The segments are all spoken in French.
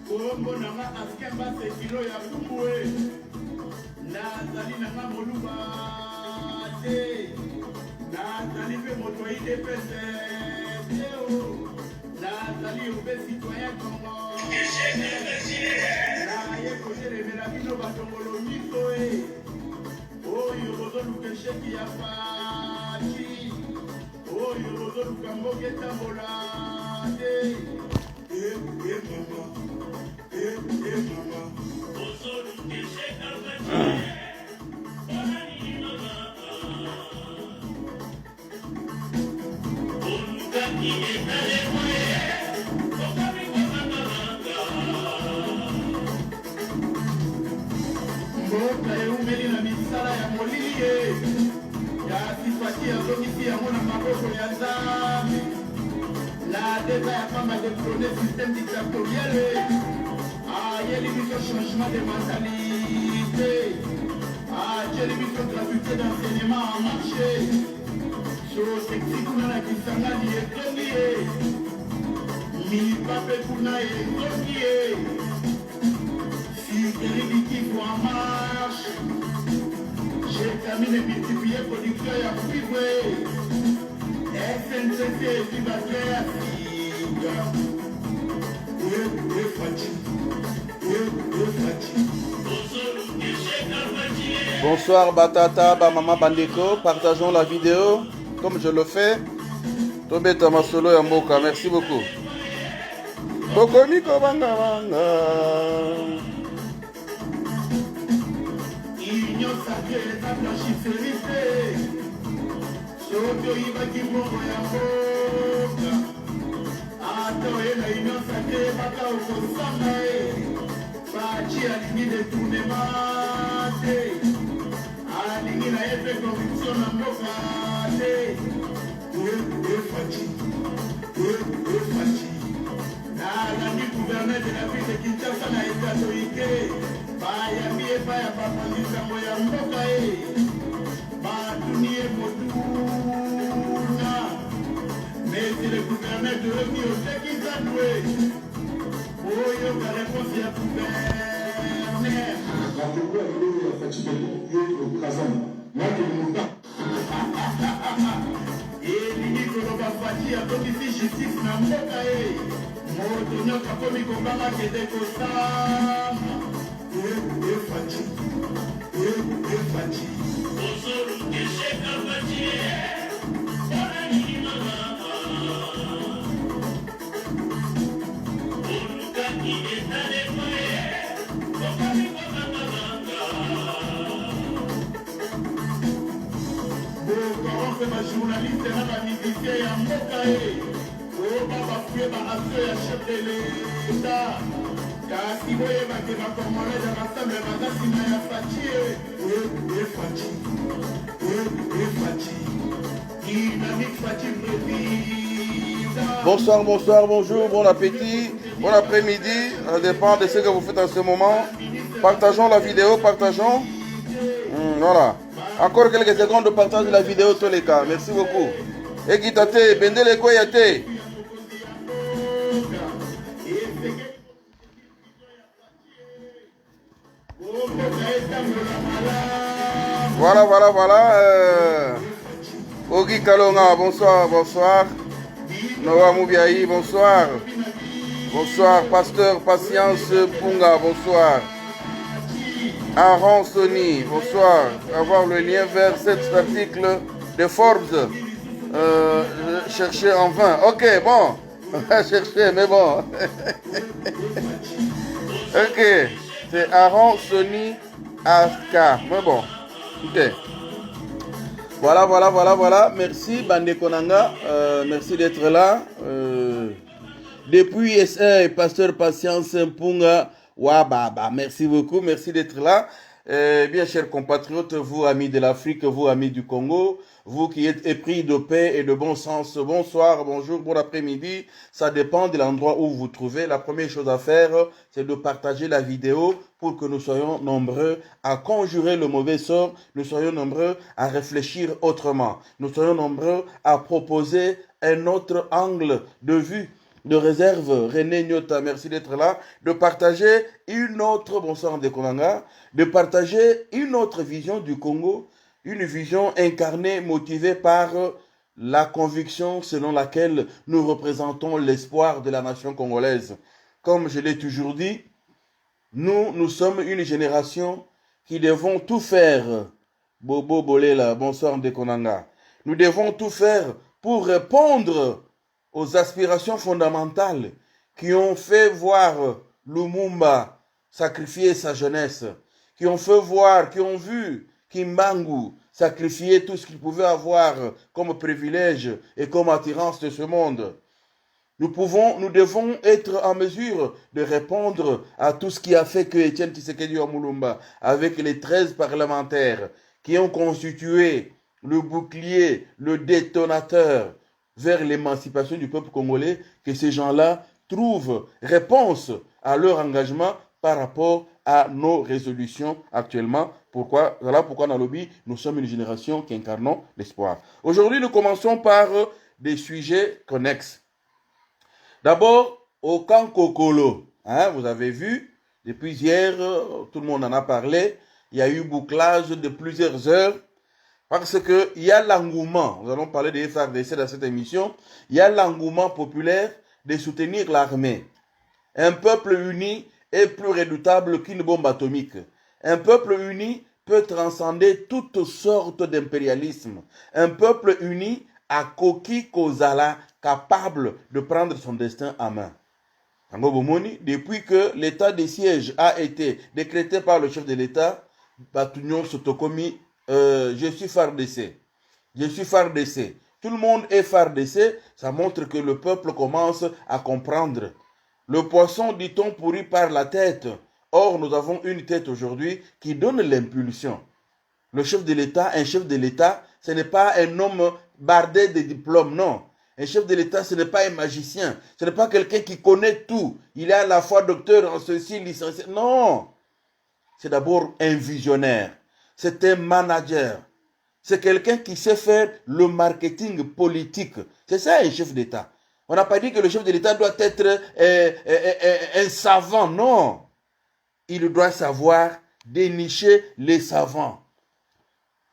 Kombo nanga askemba se kilo ya kumbwe nazali nanga moluba te nazali pe moto ide pese teo nazali ube citoyen Congo naye kotelemela bino batongolo miso oyo bozoluka esheki ya faci oyo bozoluka mboka etambola te mama mboka eumeli na misala ya molili ya sifati azongisi yango na maboko ya Nzambe la deba ya pamba détrôner système dictatorial ayeli biso changement de mentalité ayeli biso gratuité d'enseignement en marché sosexi kuna na kisangani etongi mipape kuna etongi Sikeribikifu en marche. J'ai terminé multiplier production ya cuivre. SNCC Vivateur Bonsoir Batata, Bamama Bandeko, partageons la vidéo comme je le fais. Tobeta Masolo Yamboka, merci beaucoup. Bokomiko Banga Banga. Union sacrée est blanchissérité. Soto ibaki mbongo ya mboka. Ato la union sacrée baka okosanga Bachi alingi détournement te. Alingi na epe corruption na mboka te. Fachi. Nalandi gouverneur de la ville de Kinshasa na Ekatoike. Bayami epa ya bapangisango ya mboka batuni motuna mais c'est le gouverneur de l'Oki otekisa doué oyo ka réponse ya gouverneur elingi koloba Fachi atokisi justice na mboka moto nyonso akomi kobanga kende kosamba Fachi. Journaliste na bamisicien ya mboka babafuye baasio ya chef de l'État kasi boyebake bakormonage ya basambe baza nsima ya Fachi dynamique Fachi président. Bonsoir, bonsoir, bonjour, bon appétit, bon après-midi, ça dépend de ce que vous faites en ce moment. Partageons la vidéo, partageons. Voilà. Encore quelques secondes de partage de la vidéo, tous les cas. Merci beaucoup. Ekitate, Bendele Koyate. Voilà, voilà, voilà. Ogi Kalonga, bonsoir, bonsoir. Noah Moubiaï, bonsoir. Bonsoir, pasteur Patience Punga, bonsoir. Aaron Sony, bonsoir. Avoir le lien vers cet article de Forbes. Chercher en vain. Ok, bon. On va chercher, mais bon. Ok. C'est Aaron Sony Aska. Mais bon. Ok. Voilà, voilà, voilà, voilà. Merci, Bande Konanga. Merci d'être là. Depuis SA, pasteur Patience Mpunga. Wababa. Merci beaucoup. Merci d'être là. Bien chers compatriotes, vous amis de l'Afrique, vous amis du Congo, vous qui êtes épris de paix et de bon sens, bonsoir, bonjour, bon après-midi. Ça dépend de l'endroit où vous vous trouvez. La première chose à faire, c'est de partager la vidéo pour que nous soyons nombreux à conjurer le mauvais sort. Nous soyons nombreux à réfléchir autrement. Nous soyons nombreux à proposer un autre angle de vue. De réserve, René Nyota, merci d'être là, de partager une autre, bonsoir de Konanga, de partager une autre vision du Congo, une vision incarnée, motivée par la conviction selon laquelle nous représentons l'espoir de la nation congolaise. Comme je l'ai toujours dit, nous sommes une génération qui devons tout faire, Bobo Bolela, bonsoir de Konanga, nous devons tout faire pour répondre aux aspirations fondamentales qui ont fait voir Lumumba sacrifier sa jeunesse, qui ont fait voir, qui ont vu Kimbangu sacrifier tout ce qu'il pouvait avoir comme privilège et comme attirance de ce monde. Nous devons être en mesure de répondre à tout ce qui a fait que Etienne Tshisekedi Omulumba, avec les 13 parlementaires qui ont constitué le bouclier, le détonateur vers l'émancipation du peuple congolais, que ces gens-là trouvent réponse à leur engagement par rapport à nos résolutions actuellement. Voilà pourquoi dans le lobby, nous sommes une génération qui incarnons l'espoir. Aujourd'hui, nous commençons par des sujets connexes. D'abord, au camp Kokolo. Vous avez vu, depuis hier, tout le monde en a parlé, il y a eu bouclage de plusieurs heures. Parce qu'il y a l'engouement, nous allons parler des FARDC dans cette émission, il y a l'engouement populaire de soutenir l'armée. Un peuple uni est plus redoutable qu'une bombe atomique. Un peuple uni peut transcender toutes sortes d'impérialisme. Un peuple uni a Koki Kozala capable de prendre son destin en main. Depuis que l'état de siège a été décrété par le chef de l'État, Batunyon Sotokomi, je suis FARDC. Je suis FARDC. Tout le monde est FARDC. Ça montre que le peuple commence à comprendre. Le poisson, dit-on, pourrit par la tête. Or, nous avons une tête aujourd'hui qui donne l'impulsion. Le chef de l'État, un chef de l'État, ce n'est pas un homme bardé de diplômes, non. Un chef de l'État, ce n'est pas un magicien. Ce n'est pas quelqu'un qui connaît tout. Il est à la fois docteur en ceci, licencié. Non. C'est d'abord un visionnaire. C'est un manager. C'est quelqu'un qui sait faire le marketing politique. C'est ça un chef d'État. On n'a pas dit que le chef de l'État doit être un savant. Non. Il doit savoir dénicher les savants.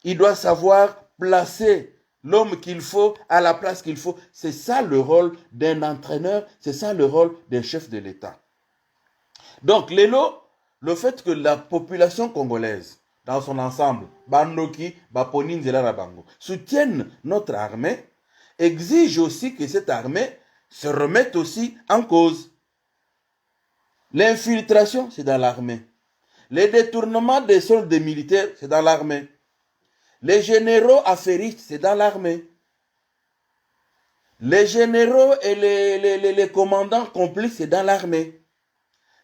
Il doit savoir placer l'homme qu'il faut à la place qu'il faut. C'est ça le rôle d'un entraîneur. C'est ça le rôle d'un chef de l'État. Donc, le fait que la population congolaise, dans son ensemble, Bandoki, Baponi, Nzela Bango, soutiennent notre armée, exige aussi que cette armée se remette aussi en cause. L'infiltration, c'est dans l'armée. Les détournements des soldes militaires, c'est dans l'armée. Les généraux affairistes, c'est dans l'armée. Les généraux et les commandants complices, c'est dans l'armée.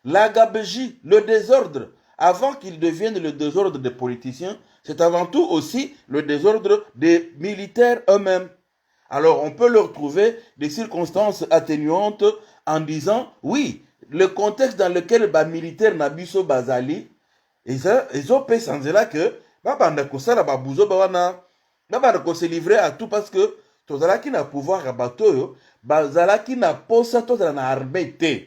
La gabegie, le désordre, avant qu'il devienne le désordre des politiciens, c'est avant tout aussi le désordre des militaires eux-mêmes. Alors, on peut leur trouver des circonstances atténuantes en disant, oui, le contexte dans lequel les militaires Nabiso Bazali, ils ont fait sans cela que, se livrer à tout parce que, tozalaki na pouvoir à bateau, bazalaki na posa tozala na armée te.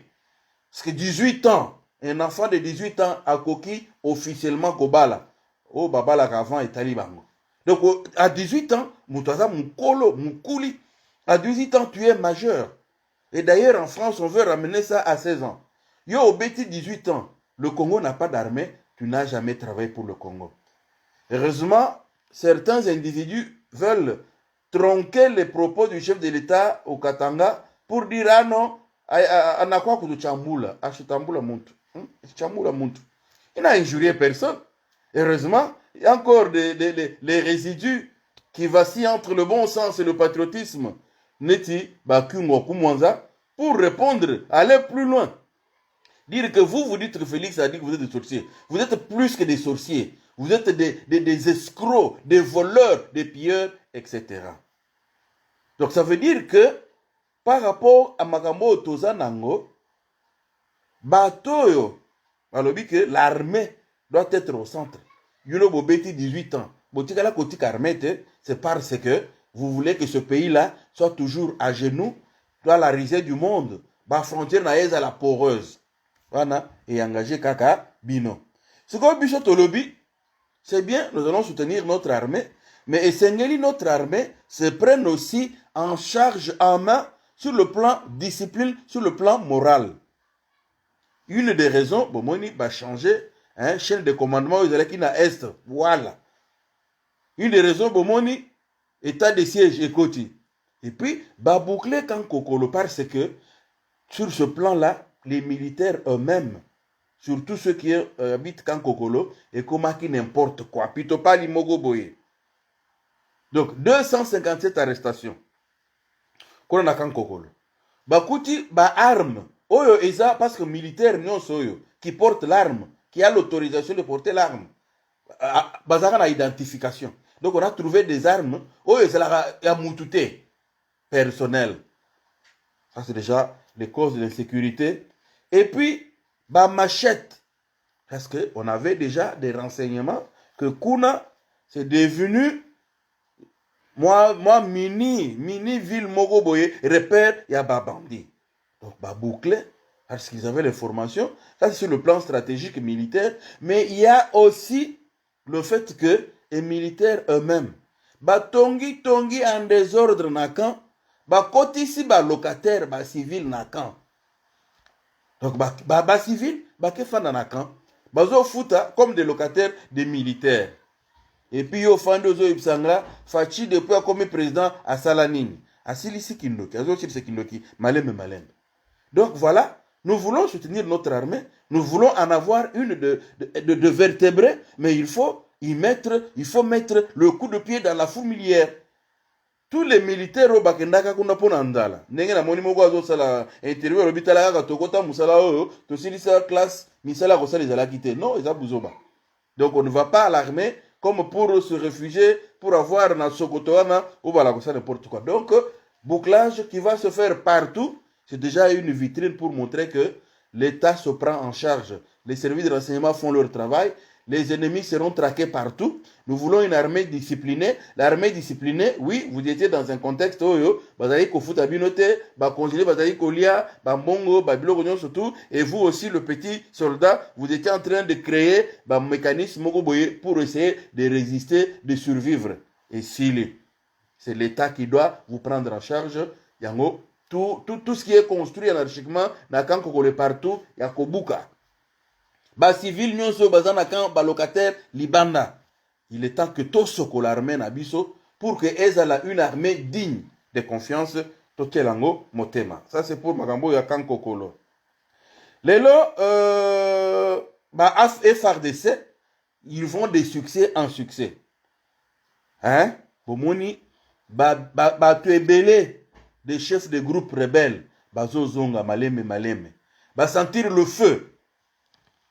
Parce que 18 ans, un enfant de 18 ans a coquille officiellement Kobala. Oh, Babala avant et Talibango. Donc, à 18 ans, Moutaza Moukolo, Moukouli, à 18 ans, tu es majeur. Et d'ailleurs, en France, on veut ramener ça à 16 ans. Yo, au Béti, 18 ans, le Congo n'a pas d'armée, tu n'as jamais travaillé pour le Congo. Heureusement, certains individus veulent tronquer les propos du chef de l'État au Katanga pour dire, ah non, anakwa kutuchambula, achitambula muntu. Chambula muntu. Il n'a injurié personne. Heureusement, il y a encore les résidus qui vacillent entre le bon sens et le patriotisme. Neti, Bakungo, Kumwanza, pour répondre, aller plus loin. Dire que vous dites que Félix a dit que vous êtes des sorciers. Vous êtes plus que des sorciers. Vous êtes des escrocs, des voleurs, des pilleurs etc. Donc ça veut dire que par rapport à Makambo Tozanango, Batoyo, balobi que l'armée doit être au centre. Yulo Bobeti 18 ans. Botikala Kotik armée, c'est parce que vous voulez que ce pays-là soit toujours à genoux dans la risée du monde. Ba frontière naïse à la poreuse. Voilà, et engagé Kaka Bino. Ce qu'on bicho Tolobi, c'est bien, nous allons soutenir notre armée, mais Essengeli, notre armée, se prenne aussi en charge en main sur le plan discipline, sur le plan moral. Une des raisons, Bomoni va changer, chaîne de commandement aux élèves qui n'a Est. Voilà. Une des raisons, Bomoni, état de siège et côté. Et puis, va boucler quand Kokolo, parce que sur ce plan-là, les militaires eux-mêmes, surtout ceux qui habitent Kankokolo, et comment qui n'importe quoi. Pito pas l'imogo boye. Donc, 257 arrestations. Qu'on a Kankokolo. Bakuti, ba arme. Oyo eza, parce que militaire non soyo, qui porte l'arme, qui a l'autorisation de porter l'arme. Bazara na identification. Donc, on a trouvé des armes. Oyo, c'est la moutouté personnel. Ça, c'est déjà les causes de l'insécurité. Et puis, bah, machette. Parce qu'on avait déjà des renseignements que Kuna, c'est devenu, moi, mini ville Mogoboye, repère, il y a Babandi. Donc, bah, bouclé, parce qu'ils avaient les formations. Ça, c'est sur le plan stratégique militaire. Mais il y a aussi le fait que les militaires eux-mêmes, bah, tongi en désordre nakan, bah, kotisi, bah, locataire, bah, civil nakan. Donc, bah, civil, bah, kefana nakan. Bah, zo futa, comme des locataires, des militaires. Et puis, yo fande zo ipsangla, fachi depuis comme président à Salanini. À Silisi Kindoki, à Zochir Kindoki, malem. Donc, voilà, nous voulons soutenir notre armée, nous voulons en avoir une de vertébrés, mais il faut mettre le coup de pied dans la fourmilière. Tous les militaires au Bakendaka kuna pona ndala. Ndenge na moni moko azo sala interview au bitala ka tokota musala oyo, to silisa classe misala ko sala ezala kité. Non, eza buzoba. Donc on ne va pas à l'armée comme pour se réfugier, pour avoir na sokotoana ou bala ko sala n'importe quoi. Donc bouclage qui va se faire partout, c'est déjà une vitrine pour montrer que l'État se prend en charge. Les services de renseignement font leur travail. Les ennemis seront traqués partout. Nous voulons une armée disciplinée. L'armée disciplinée, oui, vous étiez dans un contexte où vous avez kofuta binote, congélé, vous avez kolia, bongo, biloko surtout, et vous aussi, le petit soldat, vous étiez en train de créer un mécanisme pour essayer de résister, de survivre. Et c'est l'État qui doit vous prendre en charge. Yango, tout ce qui est construit anarchiquement, n'a qu'un kokole partout, yakobuka. Ba civil nyonso bazana kan ba locataire libanda. Il est temps que tout ce que l'armée nabiso pour que ezala une armée digne de confiance tokelango motema. Ça c'est pour makambo ya kan kokolo. Lelo ba FRDC, ils vont de succès en succès. Hein? Bomoni ba tuebele des chefs de groupes rebelles bazo zonga maleme. Ba sentir le feu.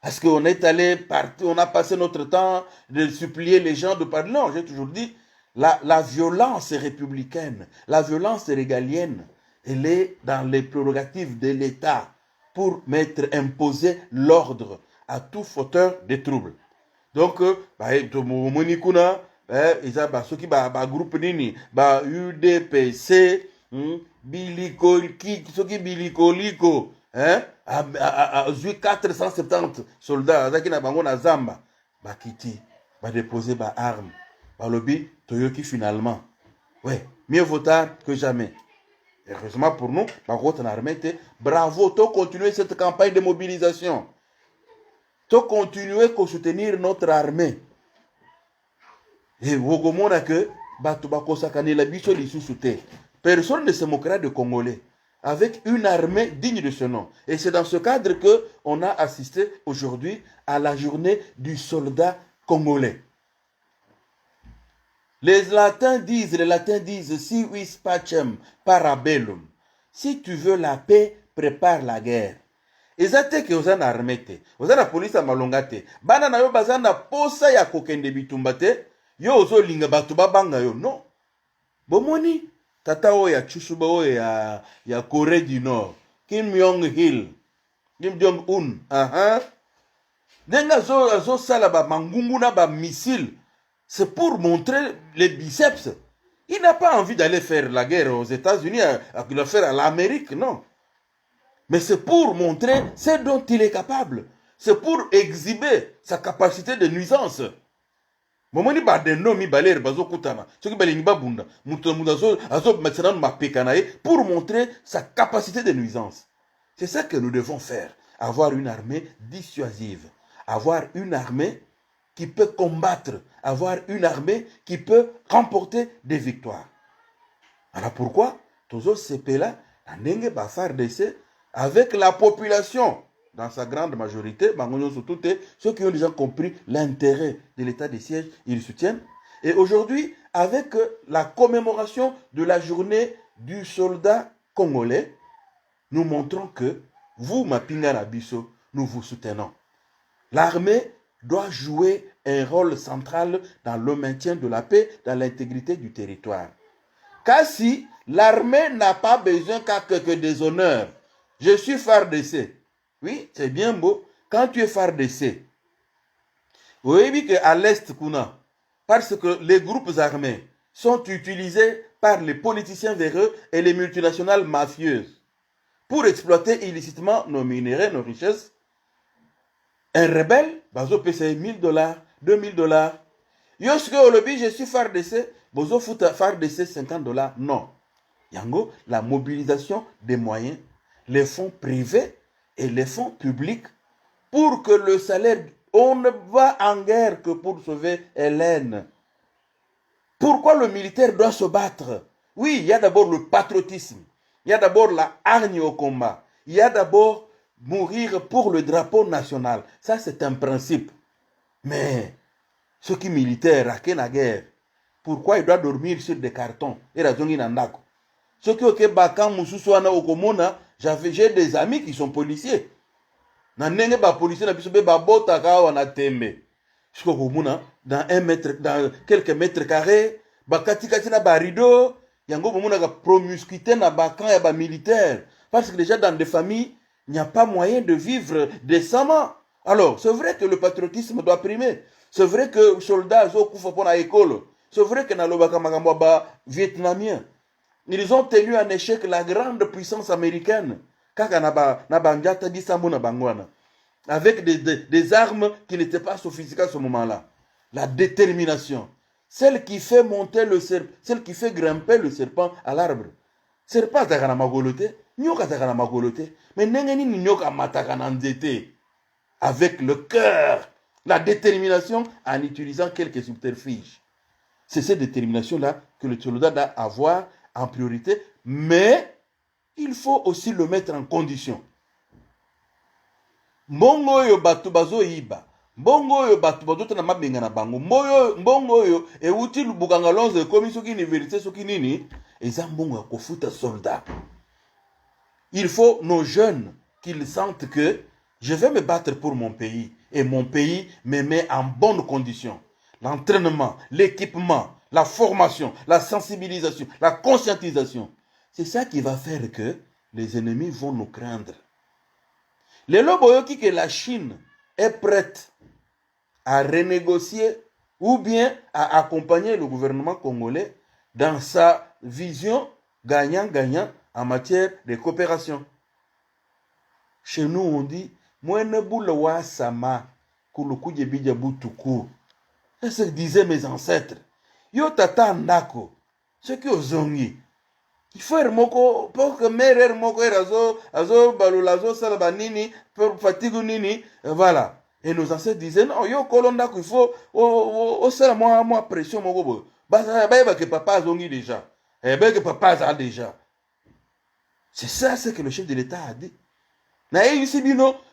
Parce qu'on est allé partout, on a passé notre temps de supplier les gens de parler. Non, j'ai toujours dit, la violence républicaine, la violence régalienne, elle est dans les prérogatives de l'État pour imposer l'ordre à tout fauteur de troubles. Donc, Monikuna, ceux qui groupe nini, UDPC, Biliko, hein? À 470 soldats qui na bango na zamba ba kiti ba déposer ba arme ba lobby toyoki finalement ouais mieux vaut tard que jamais. Heureusement pour nous ba route na armée bravo to continuer cette campagne de mobilisation to continuer à soutenir notre armée et wogomona que bato ba kosakane la biso lisusu te. Personne ne se moquera de Congolais avec une armée digne de ce nom. Et c'est dans ce cadre qu'on a assisté aujourd'hui à la journée du soldat congolais. Les latins disent, si vis pacem parabellum. Si tu veux la paix, prépare la guerre. Ezate ke ozana armée te, ozana police malonga te. Bana na yo bazana posa ya kokende bitumba te, yo ozo linga bato babanga yo. Non. Bomoni, tata oya Chusuba oya ya Corée du Nord. Kim Jong-il. Kim Jong-un. Denga zo salaba mangunguna ba missile. C'est pour montrer les biceps. Il n'a pas envie d'aller faire la guerre aux États-Unis, à le faire à l'Amérique, non. Mais c'est pour montrer ce dont il est capable. C'est pour exhiber sa capacité de nuisance. Momoni ba deno mi baler bazo kutana. Soki bale ni babunda. Muto mudazo azo maintenant ma pekanae pour montrer sa capacité de nuisance. C'est ça que nous devons faire. Avoir une armée dissuasive. Avoir une armée qui peut combattre. Avoir une armée qui peut remporter des victoires. Alors pourquoi Tozo Sepela, la Nenge Bafar d'essai, avec la population, dans sa grande majorité, ceux qui ont déjà compris l'intérêt de l'état de siège, ils soutiennent. Et aujourd'hui, avec la commémoration de la journée du soldat congolais, nous montrons que vous, Mapinga Nabiso, nous vous soutenons. L'armée doit jouer un rôle central dans le maintien de la paix, dans l'intégrité du territoire. Car si l'armée n'a pas besoin que des honneurs, je suis FARDC. Oui, c'est bien beau. Quand tu es FARDC, vous voyez qu'à l'Est, parce que les groupes armés sont utilisés par les politiciens véreux et les multinationales mafieuses pour exploiter illicitement nos minéraux, nos richesses. Un rebelle, bazo paye $1000, $2000. Yoske olobi, je suis FARDC, bozo fout FARDC $50. Non. Yango, la mobilisation des moyens, les fonds privés et les fonds publics pour que le salaire, on ne va en guerre que pour sauver Hélène. Pourquoi le militaire doit se battre? Oui, il y a d'abord le patriotisme, il y a d'abord la hargne au combat, il y a d'abord mourir pour le drapeau national. Ça, c'est un principe. Mais ceux qui militaires, à la guerre, pourquoi il doit dormir sur des cartons? Ceux qui ont bakan mususuana okomona, j'ai des amis qui sont policiers. Nanenge ba policier na bisobe ba bota ka wana tembe. Siko komona dans dans quelques mètres carrés, ba katikati na ba rideau, yango bomona ka promiscuité na bakan ya ba militaire parce que déjà dans des familles, il n'y a pas moyen de vivre décemment. Alors, c'est vrai que le patriotisme doit primer. C'est vrai que les soldats ont fait pour l'école. C'est vrai que les Vietnamiens, ils ont tenu en échec la grande puissance américaine. Avec des armes qui n'étaient pas sophistiquées à ce moment-là. La détermination. Celle qui fait monter le serpent, celle qui fait grimper le serpent à l'arbre. Serpent takana magolote, nyoka takana magolote, mais nengeni nyoka matakana nzete. Avec le cœur, la détermination en utilisant quelques subterfuges. C'est cette détermination-là que le soldat doit avoir en priorité, mais il faut aussi le mettre en condition. Mbongo yo batu bazo iba. Mbongo yo batu bazo tena mabenga na bango. Mbongo yo e uti lubukanga lonze komi soki université soki nini. Eza mbongo ya kofuta soldat. Il faut nos jeunes qu'ils sentent que je vais me battre pour mon pays et mon pays me met en bonne condition. L'entraînement, l'équipement, la formation, la sensibilisation, la conscientisation. C'est ça qui va faire que les ennemis vont nous craindre. Les loboyoki que la Chine est prête à renégocier ou bien à accompagner le gouvernement congolais dans sa vision gagnant-gagnant en matière de coopération. Chez nous, on dit Mwene boule wa sama kulukuye bija butuku. C'est ce que disaient mes ancêtres. Yo tata ndako. Ce qui ozongi. Il faut moko pour que mère moko azo balulazo salaba nini pour fatigue nini voilà. Et nos ancêtres disaient non yo kolondako il faut o sala moi pression moko bo. Ba que papa azongi déjà. Eh ben que papa a déjà. C'est ça ce que le chef de l'État a dit.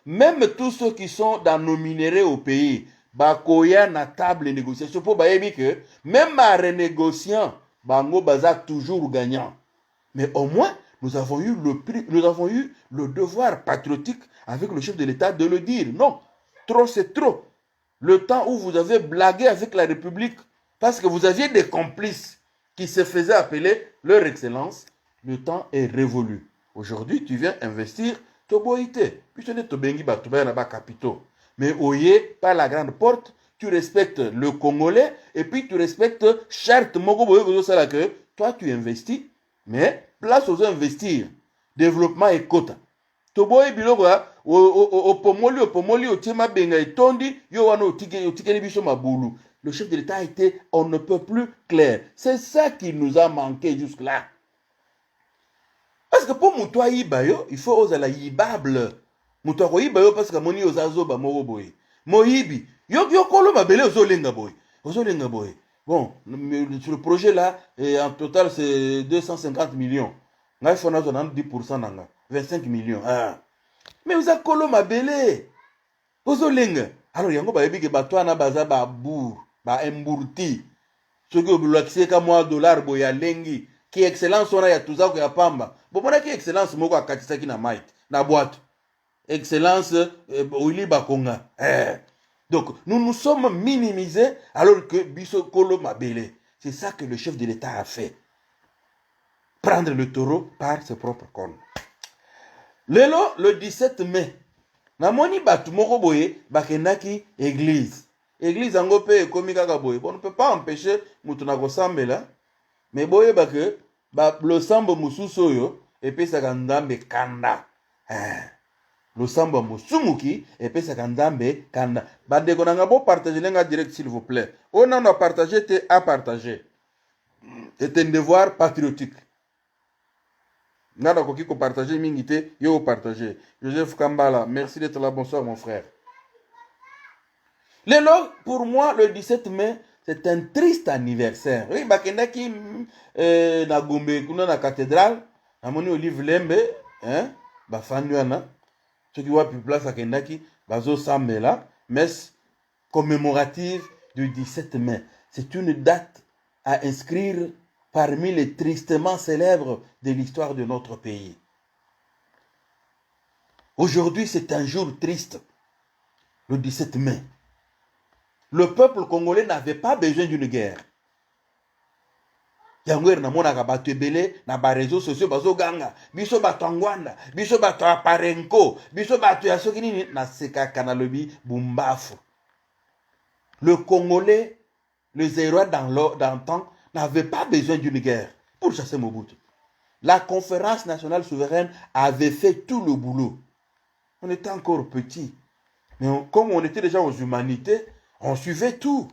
Même tous ceux qui sont dans nos minéraux au pays, bakoya na table de négociation pour bayebi que même en renégociant, bango bazak toujours gagnant. Mais au moins, nous avons eu le devoir patriotique avec le chef de l'État de le dire. Non, trop c'est trop. Le temps où vous avez blagué avec la République parce que vous aviez des complices qui se faisaient appeler leur excellence, le temps est révolu. Aujourd'hui, tu viens investir Toboïté. Puis tu n'es Tobengi Batouba capitaux. Mais oye, par la grande porte, tu respectes le Congolais et puis tu respectes charte que toi tu investis, mais place aux investir. Développement et quota. Toboy bilogwa opomoli otiema benga etondi yo wana otikeni biso mabulu. Le chef de l'État a été on ne peut plus clair. C'est ça qui nous a manqué jusque là. Parce que pour Moutoua Ibayo, il faut oser la yibable. Moutoua Ibayo parce que moni ozazo ba moro boy. Mohibi, yo kolo mabele ozolenga boy. Ozolenga boy. Bon, sur le projet là, en total c'est 250 millions. Ngai fona zo 10% nanga, 25 millions. Ah. Mais vous avez kolo mabele. Ozolenga. Alors yango ba yebi ke batwana baza ba bour, ba embourti. Ce que vous l'accès ka moi dollar boya lengi. Qui excellence on a ya tuza ko ya pamba. Bon mona ki excellence moko akatisa ki na might na boîte. Excellence Oli Bakonga. Donc nous nous sommes minimisés alors que biso kolo mabele. C'est ça que le chef de l'État a fait. Prendre le taureau par ses propres cornes. Lelo le 17 mai. Na moni batu moko boye bakendaki église. Église ango pe ekomi kaka boye. Bon, on ne peut pas empêcher mutu na kosambela. Mais boye bake ba lo sambo mususu yo epesaka nzambe kanda. Lo sambo musumuki epesaka nzambe kanda. Bandeko nanga bo partager lenga direct s'il vous plaît. On a partagé te à partager. C'est un devoir patriotique. Nada koki ko partager mingité yo partager. Joseph Kambala, merci d'être là, bonsoir mon frère. Lelo pour moi le 17 mai c'est un triste anniversaire. Oui, bakendaki na Gombe kuna na cathédrale, na moni Olive Lembe, hein, ba fanduana. Ceux qui voient plus place akendaki, bazo sambela, messe commémorative du 17 mai. C'est une date à inscrire parmi les tristement célèbres de l'histoire de notre pays. Aujourd'hui, c'est un jour triste, le 17 mai. Le peuple congolais n'avait pas besoin d'une guerre. Yango na mona ka bato ebele na ba réseaux sociaux bazo ganga biso bato angwanda biso bato aparenko biso bato ya soki nini na sekaka na lobi bumbafu. Le Congolais, les Zérois dans le temps n'avaient pas besoin d'une guerre pour chasser Mobutu. La conférence nationale souveraine avait fait tout le boulot. On était encore petits, mais comme on était déjà aux humanités, on suivait tout.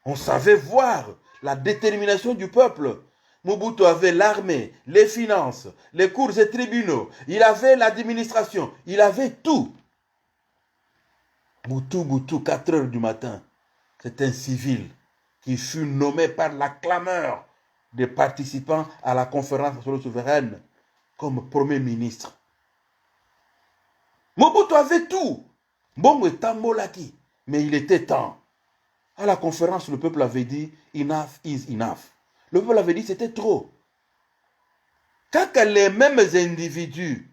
On savait voir la détermination du peuple. Mobutu avait l'armée, les finances, les cours et tribunaux. Il avait l'administration. Il avait tout. Boutou, 4 heures du matin. C'est un civil qui fut nommé par la clameur des participants à la conférence nationale souveraine comme premier ministre. Mobutu avait tout. Bon, Tambolaki. Mais il était temps. À la conférence, le peuple avait dit « Enough is enough ». Le peuple avait dit c'était trop. Quand les mêmes individus,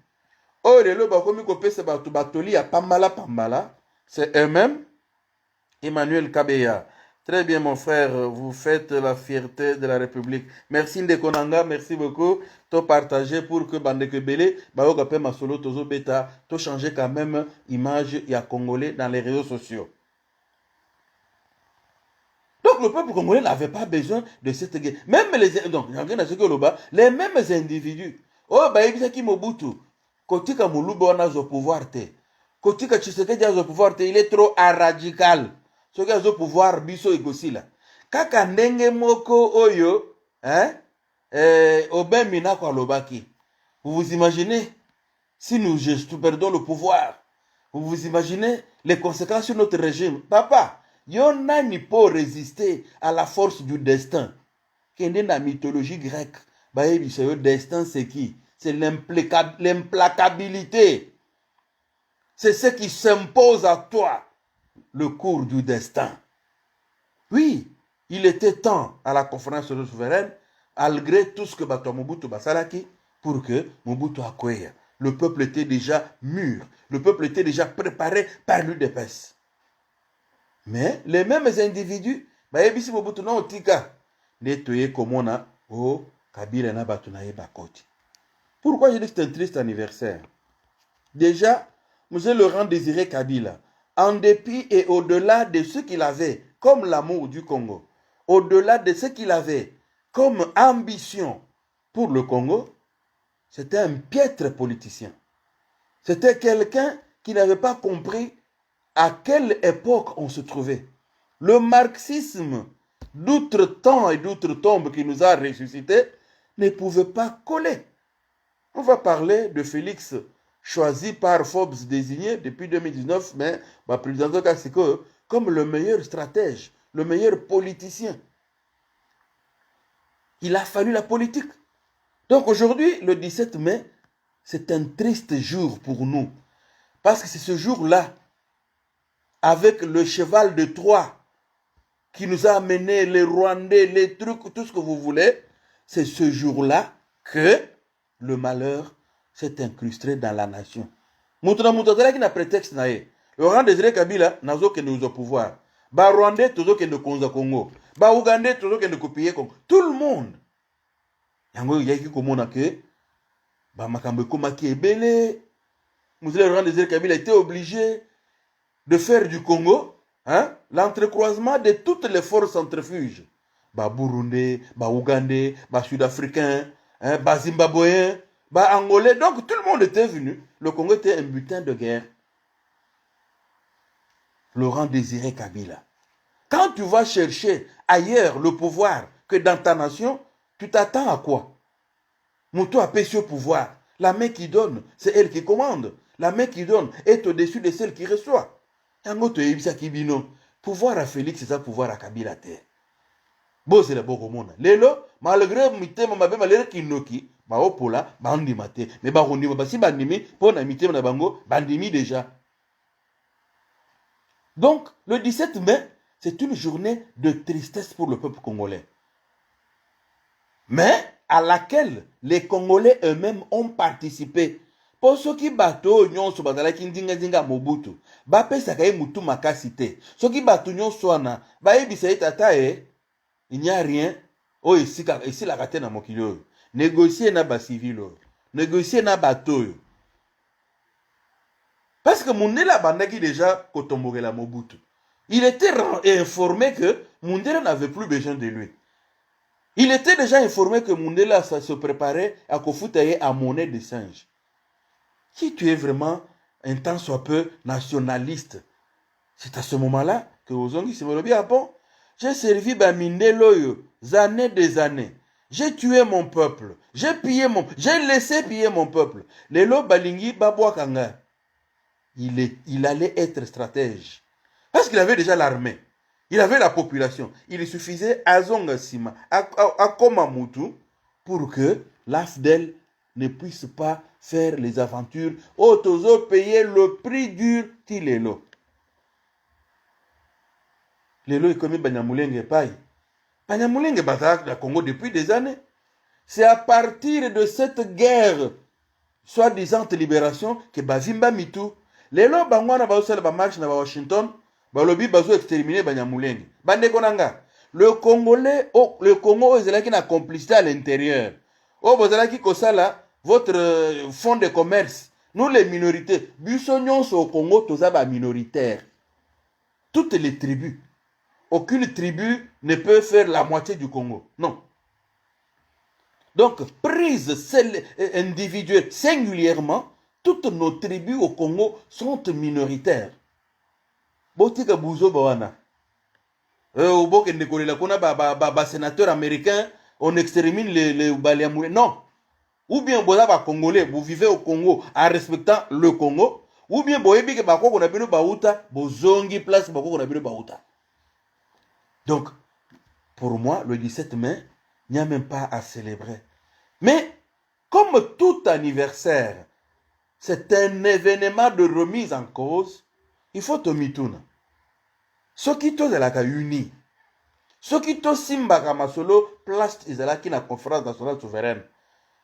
c'est eux-mêmes, Emmanuel Kabeya. Très bien mon frère, vous faites la fierté de la République. Merci Ndekonanga, merci beaucoup. To partager pour que Bandeke Bele, Baoga Pema Solo, Tozo Beta, to changer quand même image ya Congolais dans les réseaux sociaux. Donc le peuple congolais n'avait pas besoin de cette guerre. Même les mêmes individus. Oh, Baïbisaki Mobutu. Kotika Mulubo n'a au pouvoir te. Kotika Tshisekedi a au pouvoir te. Il est trop radical. Ce qui a au pouvoir, biso et gossila. Kaka ndenge moko oyo, hein, Oben Minako Alobaki. Vous vous imaginez, si nous perdons le pouvoir, vous vous imaginez les conséquences sur notre régime. Papa, Yona ni pour résister à la force du destin. Kende la mythologie grecque, le destin c'est qui? C'est l'implacabilité. C'est ce qui s'impose à toi, le cours du destin. Oui, il était temps à la conférence souveraine, malgré tout ce que Bato Mobutu Basalaki, pour que Mobutu accueille. Le peuple était déjà mûr, le peuple était déjà préparé par l'UDPS. Mais les mêmes individus, Mobutu non tika, netoye komona Oh, Kabila n'a pas tourné bakoti. Pourquoi je dis que c'est un triste anniversaire? Déjà, M. Laurent Désiré Kabila, en dépit et au-delà de ce qu'il avait comme l'amour du Congo, au-delà de ce qu'il avait comme ambition pour le Congo, c'était un piètre politicien. C'était quelqu'un qui n'avait pas compris à quelle époque on se trouvait. Le marxisme, d'outre-temps et d'outre-tombe qui nous a ressuscités, ne pouvait pas coller. On va parler de Félix, choisi par Forbes désigné depuis 2019, mais le président Kassiko comme le meilleur stratège, le meilleur politicien. Il a fallu la politique. Donc aujourd'hui, le 17 mai, c'est un triste jour pour nous. Parce que c'est ce jour-là, avec le cheval de Troie, qui nous a amené les Rwandais, les trucs, tout ce que vous voulez, c'est ce jour-là que le malheur s'est incrusté dans la nation. Moutona Moutazala qui n'a prétexte naé. Laurent Désiré Kabila n'a aucun au pouvoir. Ba Rwandais toujours que nous Konza Congo. Ba Ougandais toujours que nous copier Congo. Tout le monde. Yango yaki komona ke ba makambo komaki ebele. Monsieur Laurent Désiré Kabila était obligé de faire du Congo l'entrecroisement de toutes les forces centrifuges. Ba Burundais, ba Ougandais, ba Sud-Africains, ba Zimbabwéens, ba Angolais. Donc tout le monde était venu. Le Congo était un butin de guerre. Laurent Désiré Kabila. Quand tu vas chercher ailleurs le pouvoir que dans ta nation, tu t'attends à quoi? Moutou a pêché au pouvoir. La main qui donne, c'est elle qui commande. La main qui donne est au-dessus de celle qui reçoit. Pouvoir à Félix, c'est ça, pouvoir à Kabila terre. Bon, c'est le bon monde. Lélo, malgré mité, ma belle malgré Kinoki, ma opola, bandi maté. Mais barondi, si bandimi, pour na mité, na bango, bandimi déjà. Donc, le 17 mai, c'est une journée de tristesse pour le peuple congolais. Mais à laquelle les Congolais eux-mêmes ont participé. Pour ceux qui bateau nyonso bazala ki ndinga Mobutu, ba pesa kai mutu makasi te. Ceux qui bateau nyonso ana, ba yebisa tata il n'y a rien. Oh ici la kate na mokili oyo. Négocier na ba civil oyo. Négocier na bateau oyo. Parce que Mundela bandaki déjà kotombogela Mobutu. Il était informé que Mundela n'avait plus besoin de lui. Il était déjà informé que Mundela se préparait à Kofutaye à monnaie de singe. Si tu es vraiment un tant soit peu nationaliste, c'est à ce moment-là que Ozongi se me dit, ah bon, j'ai servi Bamindeloyo, années des années. J'ai tué mon peuple. J'ai laissé piller mon peuple. Lelo Balingi Babouakanga. Il allait être stratège. Parce qu'il avait déjà l'armée. Il avait la population. Il suffisait à Zongasima, à Komamutu, pour que l'AFDEL ne puisse pas faire les aventures. Otozo payer le prix dur Tilelo. Lelo est comme Banyamulenge Paye. Banyamulenge Bazak la Congo depuis des années. C'est à partir de cette guerre, soi-disant libération, que Bazimba Mitu. Lelo Bangwana Baosala Bamarche na Washington. Balobi bazo exterminer Banyamulenge. Bande konanga. Le Congo est qui n'a complicité à l'intérieur. Oh, vous avez qui kosala votre fonds de commerce. Nous les minorités, Bussonions au Congo, tous les minoritaires. Toutes les tribus. Aucune tribu ne peut faire la moitié du Congo. Non. Donc, prise individuelle, singulièrement, toutes nos tribus au Congo sont minoritaires. Botika Bouzo Bawana. Au Bok et la Kona, sénateur américain, on extermine les Baliamoulés. Non. Ou bien vous êtes Congolais, vous vivez au Congo en respectant le Congo. Ou bien vous avez dit Baouta, vous avez place Baouta. Donc, pour moi, le 17 mai, il n'y a même pas à célébrer. Mais, comme tout anniversaire, c'est un événement de remise en cause, il faut te mitouna. Ce qui te est uni. Ce qui te simba kamasolo, place Isalaki na conférence nationale souveraine.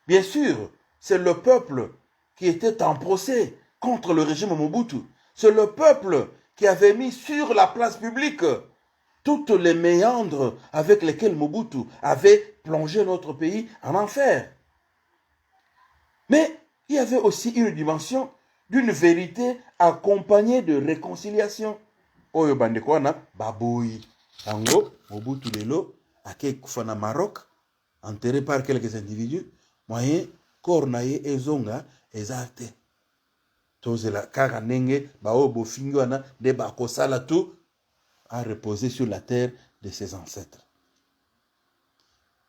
Bien sûr, c'est le peuple qui était en procès contre le régime Mobutu. C'est le peuple qui avait mis sur la place publique toutes les méandres avec lesquelles Mobutu avait plongé notre pays en enfer. Mais il y avait aussi une dimension d'une vérité accompagnée de réconciliation. Oyo bandekwana baboui. Ango, Mobutu lelo, ake kufana Maroc, enterré par quelques individus, moyen, kornaye ezonga, ezate. Tozela kaka nenge, bao bofingwana, de bakosala tout, a reposé sur la terre de ses ancêtres.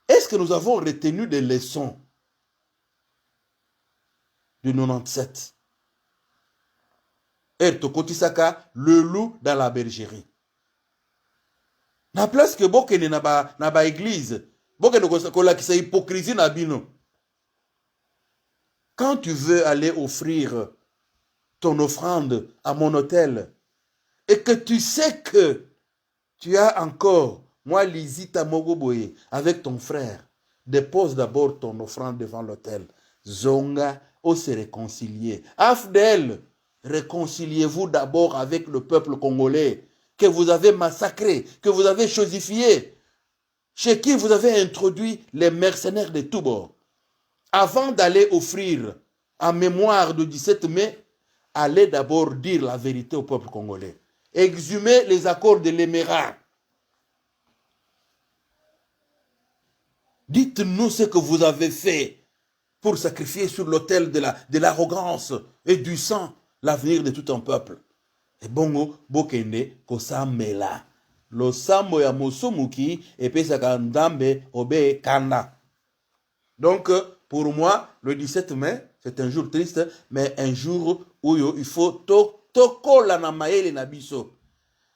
Est-ce que nous avons retenu des leçons de 97? Ertokotisaka, le loup dans la bergerie. Na place que bokene na ba église, bokene kola ki sa hypocrisie na bino. Quand tu veux aller offrir ton offrande à mon hôtel et que tu sais que tu as encore moi Lizita Mogoboye avec ton frère, dépose d'abord ton offrande devant l'hôtel. Zonga, on se réconcilier. Afdel, réconciliez-vous d'abord avec le peuple congolais que vous avez massacré, que vous avez chosifié, chez qui vous avez introduit les mercenaires de tous bords. Avant d'aller offrir en mémoire du 17 mai, allez d'abord dire la vérité au peuple congolais. Exhumez les accords de l'Émirat. Dites-nous ce que vous avez fait pour sacrifier sur l'autel de l'arrogance et du sang l'avenir de tout un peuple. Et bongo, bokende, kosamela. Lo sambo ya musumuki, et pesaka ndambe obe kanda. Donc, pour moi, le 17 mai, c'est un jour triste, mais un jour où il faut tokola na maele na biso.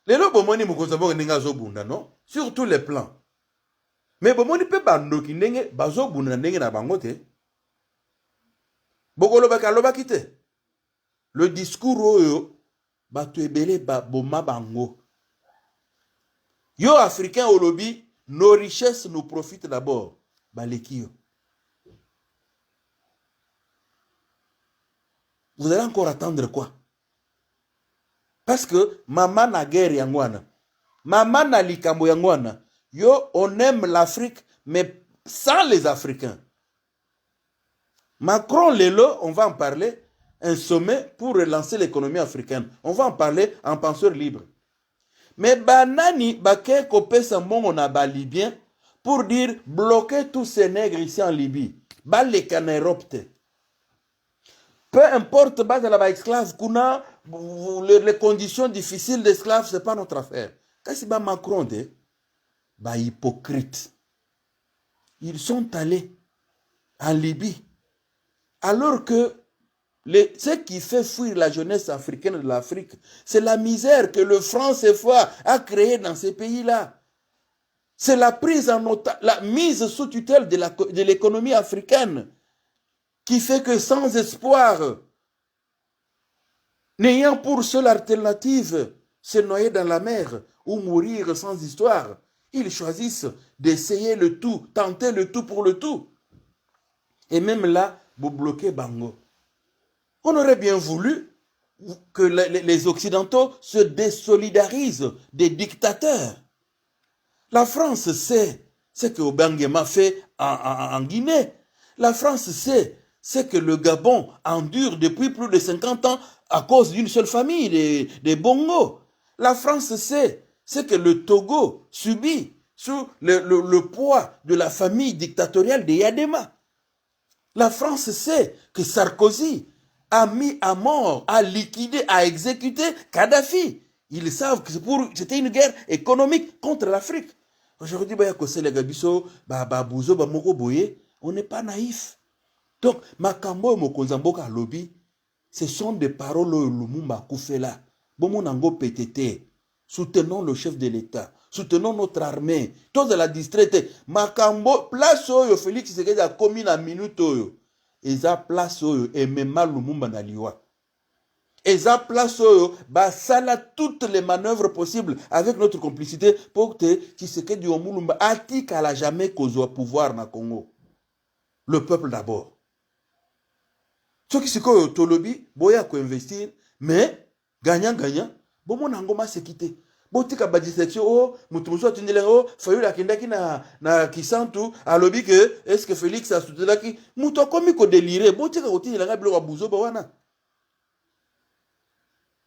Lelo bomoni mukozabo ninga zobunda, non? Sur tous les plans. Mais bomoni pe bandoki ndenge bazobunda ndenge na bangote. Bokolo bakaloba kite. Le discours oyo batu ebele ba boma bango. Yo africain au lobby, nos richesses nous profitent d'abord. Balekio. Vous allez encore attendre quoi? Parce que maman na guerre yangwana, maman na likambo yangwana, yo on aime l'Afrique mais sans les Africains. Macron lelo, on va en parler, un sommet pour relancer l'économie africaine. On va en parler en penseur libre. Mais banani bake kopesa mongo na ba libyen pour dire bloquer tous ces nègres ici en Libye. Ba les canaéroptes. Peu importe bas de la esclave kuna les conditions difficiles d'esclaves, c'est pas notre affaire. Quand c'est ba Macron de ba hypocrite. Ils sont allés en Libye alors que ce qui fait fuir la jeunesse africaine de l'Afrique, c'est la misère que le franc CFA a créée dans ces pays-là. C'est la prise en otage, la mise sous tutelle de l'économie africaine qui fait que sans espoir, n'ayant pour seule alternative se noyer dans la mer ou mourir sans histoire, ils choisissent d'essayer le tout, tenter le tout pour le tout. Et même là, vous bloquez Bango. On aurait bien voulu que les Occidentaux se désolidarisent des dictateurs. La France sait ce que Obangema fait en Guinée. La France sait ce que le Gabon endure depuis plus de 50 ans à cause d'une seule famille, des Bongo. La France sait ce que le Togo subit sous le poids de la famille dictatoriale des Yadema. La France sait que Sarkozy a mis à mort, a liquidé, a exécuté Kadhafi. Ils savent que c'était une guerre économique contre l'Afrique. Aujourd'hui, on n'est pas naïf. Donc, Makambo et Mokozamboka lobby, ce sont des paroles Lumumba Koufela. Bomonango PTT. Soutenons le chef de l'État. Soutenons notre armée. Tous de la distraite. Makambo, place oyo Félix Tshisekedi a commis la minute oyo. Eza place oyo emema Lumumba na liwa. Eza place oyo basala toutes les manœuvres possibles avec notre complicité pour que Tshisekedi Omulumba atika à la jamais qu'au pouvoir na Congo. Le peuple d'abord. Ce qui se koyo tolobi boya ko investir mais gagnant bon mon angoma se quitter botika ba dissection oh mutu muso atindele oh fayu la kindaki na kisantu alobi que est-ce que Félix a soutenu ki mutu komi ko déliré botika kotindela nga bilo babuzo ba wana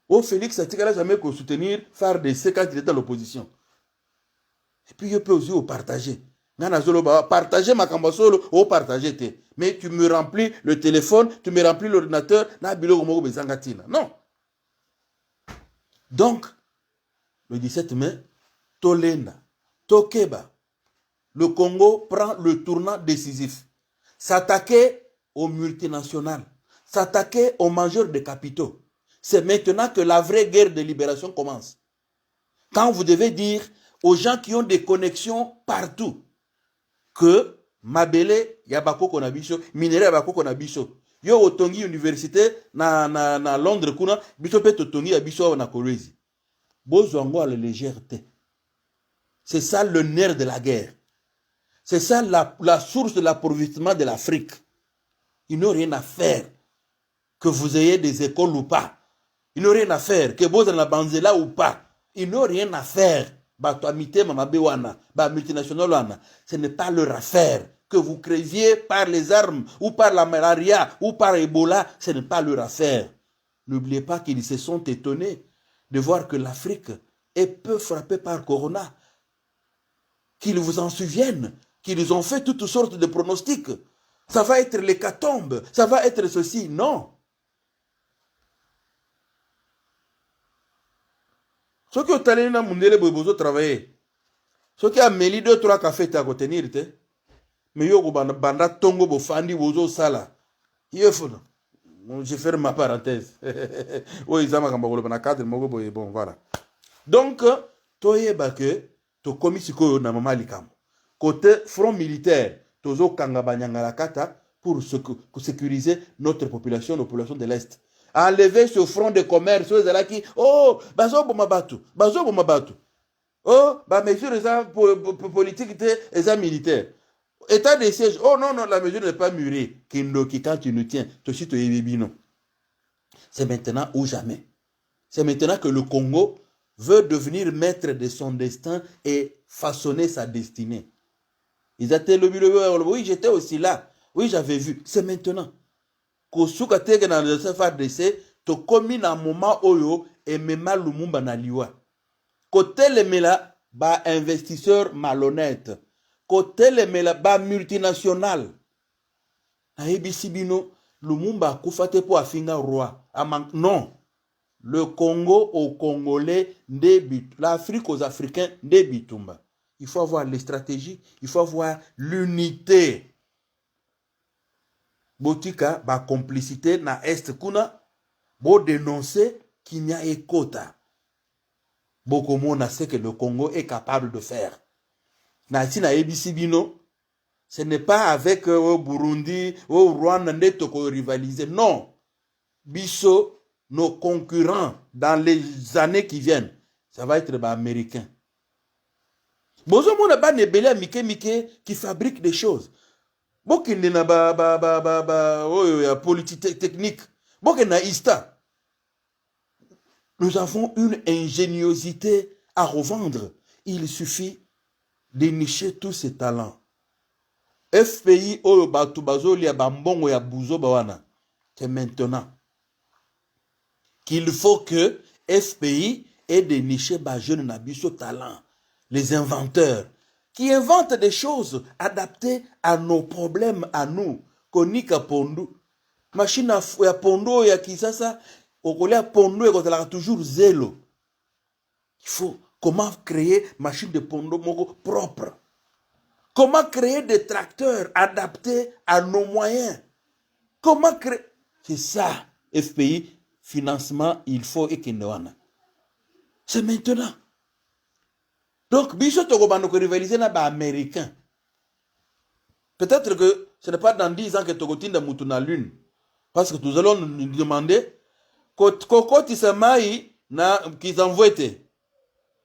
oh Félix a tika jamais ko soutenir FARDC quand il était dans l'opposition et puis je peux aussi partager ngana zolo ba partager makambo solo oh partager te mais tu me remplis le téléphone tu me remplis l'ordinateur na bilo moko bezanga tina non donc le 17 mai, Tolenda, Tokeba, le Congo prend le tournant décisif. S'attaquer aux multinationales, s'attaquer aux majors de capitaux. C'est maintenant que la vraie guerre de libération commence. Quand vous devez dire aux gens qui ont des connexions partout que Mabele, Yabako Konabiso, Minere Yabako Konabiso, Yo Otongi Université na Londres kuna, biso pe Totongi Abiso na Kolwezi. Bozwango à la légèreté. C'est ça le nerf de la guerre. C'est ça la source de l'approvisionnement de l'Afrique. Ils n'ont rien à faire que vous ayez des écoles ou pas. Ils n'ont rien à faire que vous ayez la banzela ou pas. Ils n'ont rien à faire. Ce n'est pas leur affaire. Que vous créviez par les armes ou par la malaria ou par Ebola, ce n'est pas leur affaire. N'oubliez pas qu'ils se sont étonnés de voir que l'Afrique est peu frappée par Corona. Qu'ils vous en souviennent, qu'ils ont fait toutes sortes de pronostics. Ça va être l'hécatombe, ça va être ceci. Non. Ceux qui ont allé dans le monde, ils ont travaillé. Ceux qui ont mis 2-3 cafés à contenir, mais ils ont banda tongo bofandi bozo sala. Je ferme ma parenthèse. Oui, ils ont cadre, bon, voilà. Donc, toyeba que to komisiko na mama likam. Côté front militaire, tozo kangabanyanga kata pour sécuriser notre population, la population de l'Est. Enlever ce front de commerce, ceux là qui, oh, bazo bomabatu. Oh, bah mesure politique et militaire. État de siège, oh non, la mesure n'est pas mûrie. Kindoki, quand tu nous tiens, c'est maintenant ou jamais. C'est maintenant que le Congo veut devenir maître de son destin et façonner sa destinée. Ils étaient oui, j'étais aussi là. Oui, j'avais vu. C'est maintenant. Kosuka tege na le FARDC, to komi na moment oyo et mema lumumba na liwa. Côté le mela, ba investisseur malhonnête. Côté le mela, ba multinational. Na ebisibino, lumumba kufate po afinga roi. Non. Le Congo aux Congolais, l'Afrique aux Africains, des bitumba. Il faut avoir les stratégies, il faut avoir l'unité. Botika, ba complicité na Est kuna, bo dénoncer qu'il n'y a écota. Beaucoup monde sait que le Congo est capable de faire. Na tina ebisibino, ce n'est pas avec Burundi ou Rwanda netoko rivaliser. Non. Biso, nos concurrents dans les années qui viennent, ça va être américain. Bozo mona ba nebele mike qui fabrique des choses. Bokende na ya politique technique. Bokende na ista. Nous avons une ingéniosité à revendre. Il suffit de nicher tous ces talents. FPI oyo batu bazoli ya bambongo ya buzo bawana. C'est maintenant qu'il faut que FPI ait déniché des jeunes nabiso talent, les inventeurs, qui inventent des choses adaptées à nos problèmes, à nous. Konika pondu, machine ya pondo ya kisasa, okolea pondo ya toujours zélo. Il faut comment créer machine de pondo moko propre. Comment créer des tracteurs adaptés à nos moyens. Comment créer... C'est ça, FPI. Financement, il faut et c'est maintenant. Donc, biso tokobano ko rivaliser na ba américain. Peut-être que ce n'est pas dans 10 ans que tokotinda mutu na lune. Parce que nous allons nous demander kokoti samai na kizamvwete.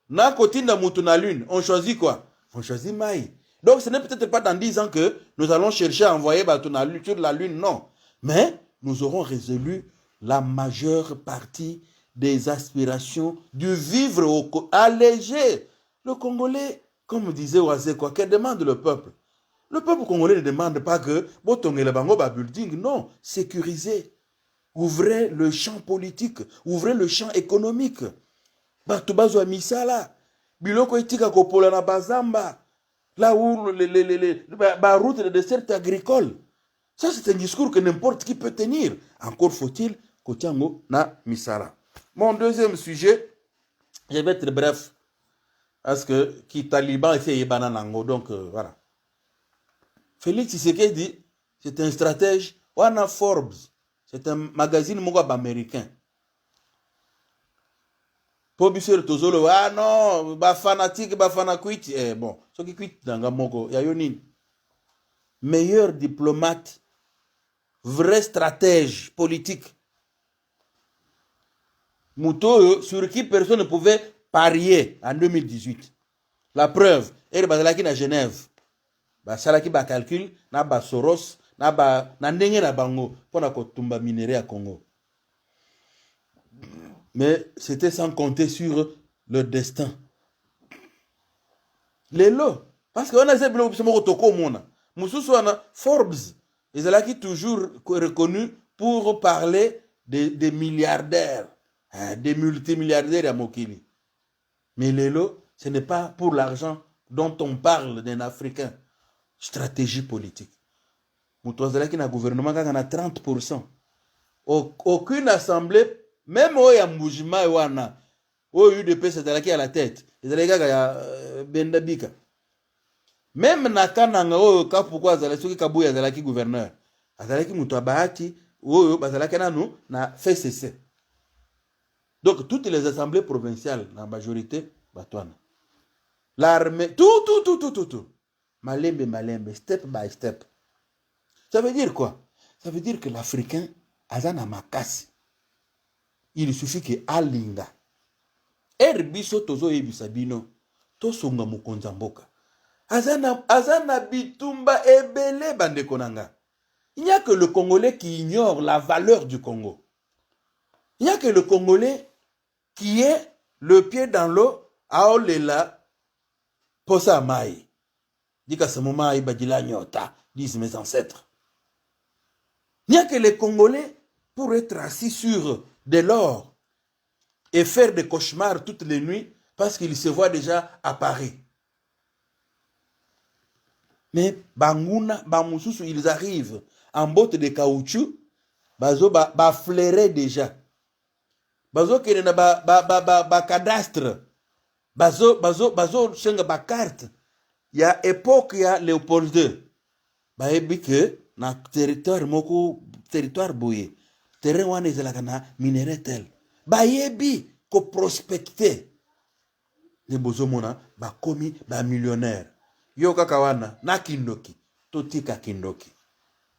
Na kotinda mutu na lune, on choisit quoi? On choisit mai. Donc, ce n'est peut-être pas dans 10 ans que nous allons chercher à envoyer bateau sur la lune, non. Mais nous aurons résolu la majeure partie des aspirations, du vivre allégé. Le Congolais, comme disait Oazé, quoi, que demande le peuple? Le peuple congolais ne demande pas que Botongele Bango ba building, non, sécuriser. Ouvrez le champ politique, ouvrez le champ économique. Bato bazo misala, biloko etika kopola na bazamba, là où la route de dessert agricole. Ça, c'est un discours que n'importe qui peut tenir. Encore faut-il Kotiango na misala. Mon deuxième sujet, je vais être bref, parce que qui Taliban et Bananango, donc voilà. Félix Tshisekedi, c'est un stratège. Wana Forbes, c'est un magazine américain. Pobiseur Tozolo, ah non, ba fanatique, ba fanakuit. Eh bon, ce qui quitte dans Gamoko, Yayonin. Meilleur diplomate, vrai stratège politique. Mouto, sur qui personne ne pouvait parier en 2018. La preuve, elle est à Genève. Salaki ba calcul, na ba Soros, na ndenge na bango, pour na kotumba minerai à Congo. Mais c'était sans compter sur leur destin. Les lots. Parce qu'on a ces blocs qui sont au monde. Moussous Forbes, ils sont toujours reconnus pour parler des milliardaires, des multimilliardaires à Mokili. Mais les lots, ce n'est pas pour l'argent dont on parle d'un Africain. Stratégie politique. Moutouazala qui n'a gouvernement qui a 30%. Aucune assemblée, même au Yamboujima et Wana, au UDP, c'est qui à la tête. Et c'est a Bendabika. Même Nakananga, au Kapouko, Azalaki Kabouya, Azalaki gouverneur. Azalaki Moutouabahati, ou Azalaki Nanou, n'a fait cesser. Donc, toutes les assemblées provinciales, la majorité, Batouana. L'armée, tout. Malembe, step by step. Ça veut dire quoi? Ça veut dire que l'Africain, Azana Makasi, il suffit que Alinga, Erbiso Tozo Ebisabino, Tosonga Mukonzamboka, Azana Bitumba Ebele Bandekonanga. Il n'y a que le Congolais qui ignore la valeur du Congo. Il n'y a que le Congolais qui est le pied dans l'eau, Aolela, Posa Mai. Dit qu'à ce moment, Ibadila Nyota, disent mes ancêtres. Il n'y a que les Congolais pour être assis sur de l'or et faire des cauchemars toutes les nuits parce qu'ils se voient déjà à Paris. Mais Banguna, Bamoussou, ils arrivent en botte de caoutchouc, Bazo flairer déjà. Bazo qui n'a ba cadastre. Bazo chenga ba carte. Il y a époque, il y a Léopold II. Bah, et que, dans le territoire bouillé, terrain où on est là, minerai tel. Bah, yebi, ko prospecter. Les bozomona, bah, commis, bah, millionnaire. Yo kakawana, na kindoki, totika kindoki.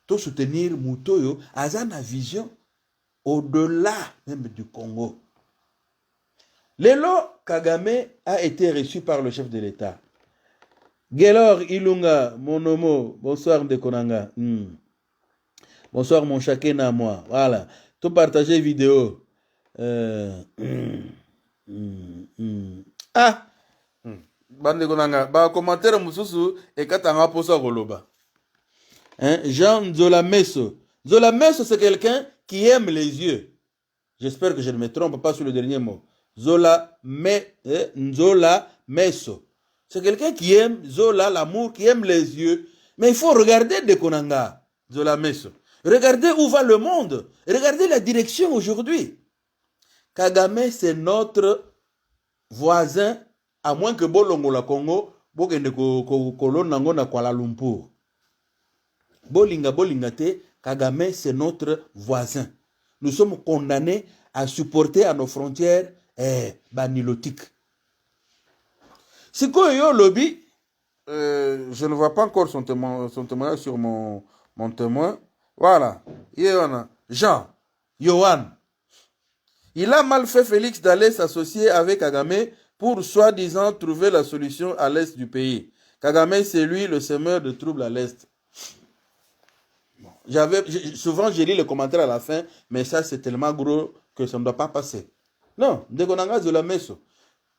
To soutenir Moutoyo, azana vision au-delà même du Congo. Lelo Kagame a été reçu par le chef de l'État. Gelor Ilunga, mon homo, bonsoir Ndekonanga. Bonsoir mon chacun à moi. Voilà. Tout partager vidéo. Ah! Bande Konanga. Ba commentaire mususu et katanga posa goloba. Jean Zola Messo. Zola Messo, c'est quelqu'un qui aime les yeux. J'espère que je ne me trompe pas sur le dernier mot. Zola Messo. C'est quelqu'un qui aime Zola, l'amour, qui aime les yeux. Mais il faut regarder Ndekonanga, Zola Messo. Regardez où va le monde. Regardez la direction aujourd'hui. Kagame, c'est notre voisin, à moins que Bolongo la Congo, Bokende Kolonango na Kuala Lumpur. Bolinga te, Kagame, c'est notre voisin. Nous sommes condamnés à supporter à nos frontières banilotiques. C'est quoi yo lobby? Je ne vois pas encore son témoignage sur mon témoin. Voilà. Jean, Johan. Il a mal fait Félix d'aller s'associer avec Kagame pour soi-disant trouver la solution à l'est du pays. Kagame, c'est lui le semeur de troubles à l'est. Souvent, j'ai lu les commentaires à la fin, mais ça, c'est tellement gros que ça ne doit pas passer. Non, ndekonanga zola meso.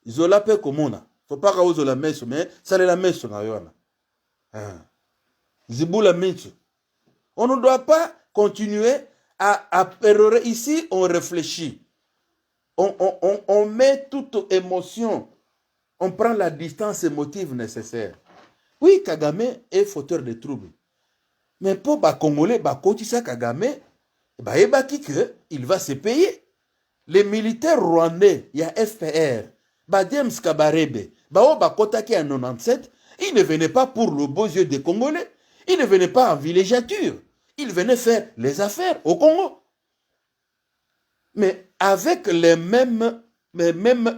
Zola pe komona. Faut pas ka zola meso, mais ça la meso na yona. Zibula meso. On ne doit pas continuer à pérorer. Ici, on réfléchit. On met toute émotion. On prend la distance émotive nécessaire. Oui, Kagame est fauteur de troubles. Mais pour les Congolais, Kotisa Kagame, il va se payer. Les militaires rwandais, il y a FPR, James Kabarebe, Kotaki en 97, ils ne venaient pas pour le beau yeux des Congolais. Ils ne venaient pas en villégiature. Ils venaient faire les affaires au Congo. Mais avec les mêmes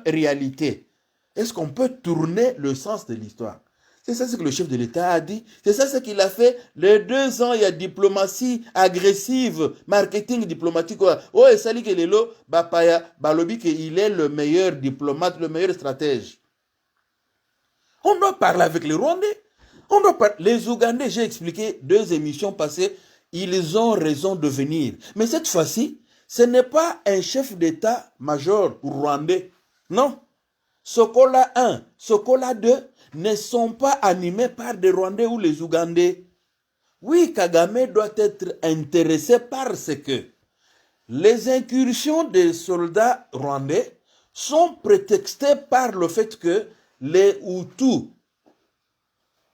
réalités, est-ce qu'on peut tourner le sens de l'histoire? C'est ça ce que le chef de l'État a dit. C'est ça ce qu'il a fait. Les 2 ans, il y a diplomatie agressive, marketing diplomatique. Oh, et ça dit que Lelo, Balobi, qu'il est le meilleur diplomate, le meilleur stratège. On doit parler avec les Rwandais. Les Ougandais, j'ai expliqué 2 émissions passées, ils ont raison de venir. Mais cette fois-ci, ce n'est pas un chef d'état-major rwandais. Non. Sokola 1, Sokola 2 ne sont pas animés par des Rwandais ou les Ougandais. Oui, Kagame doit être intéressé parce que les incursions des soldats rwandais sont prétextées par le fait que les Hutus,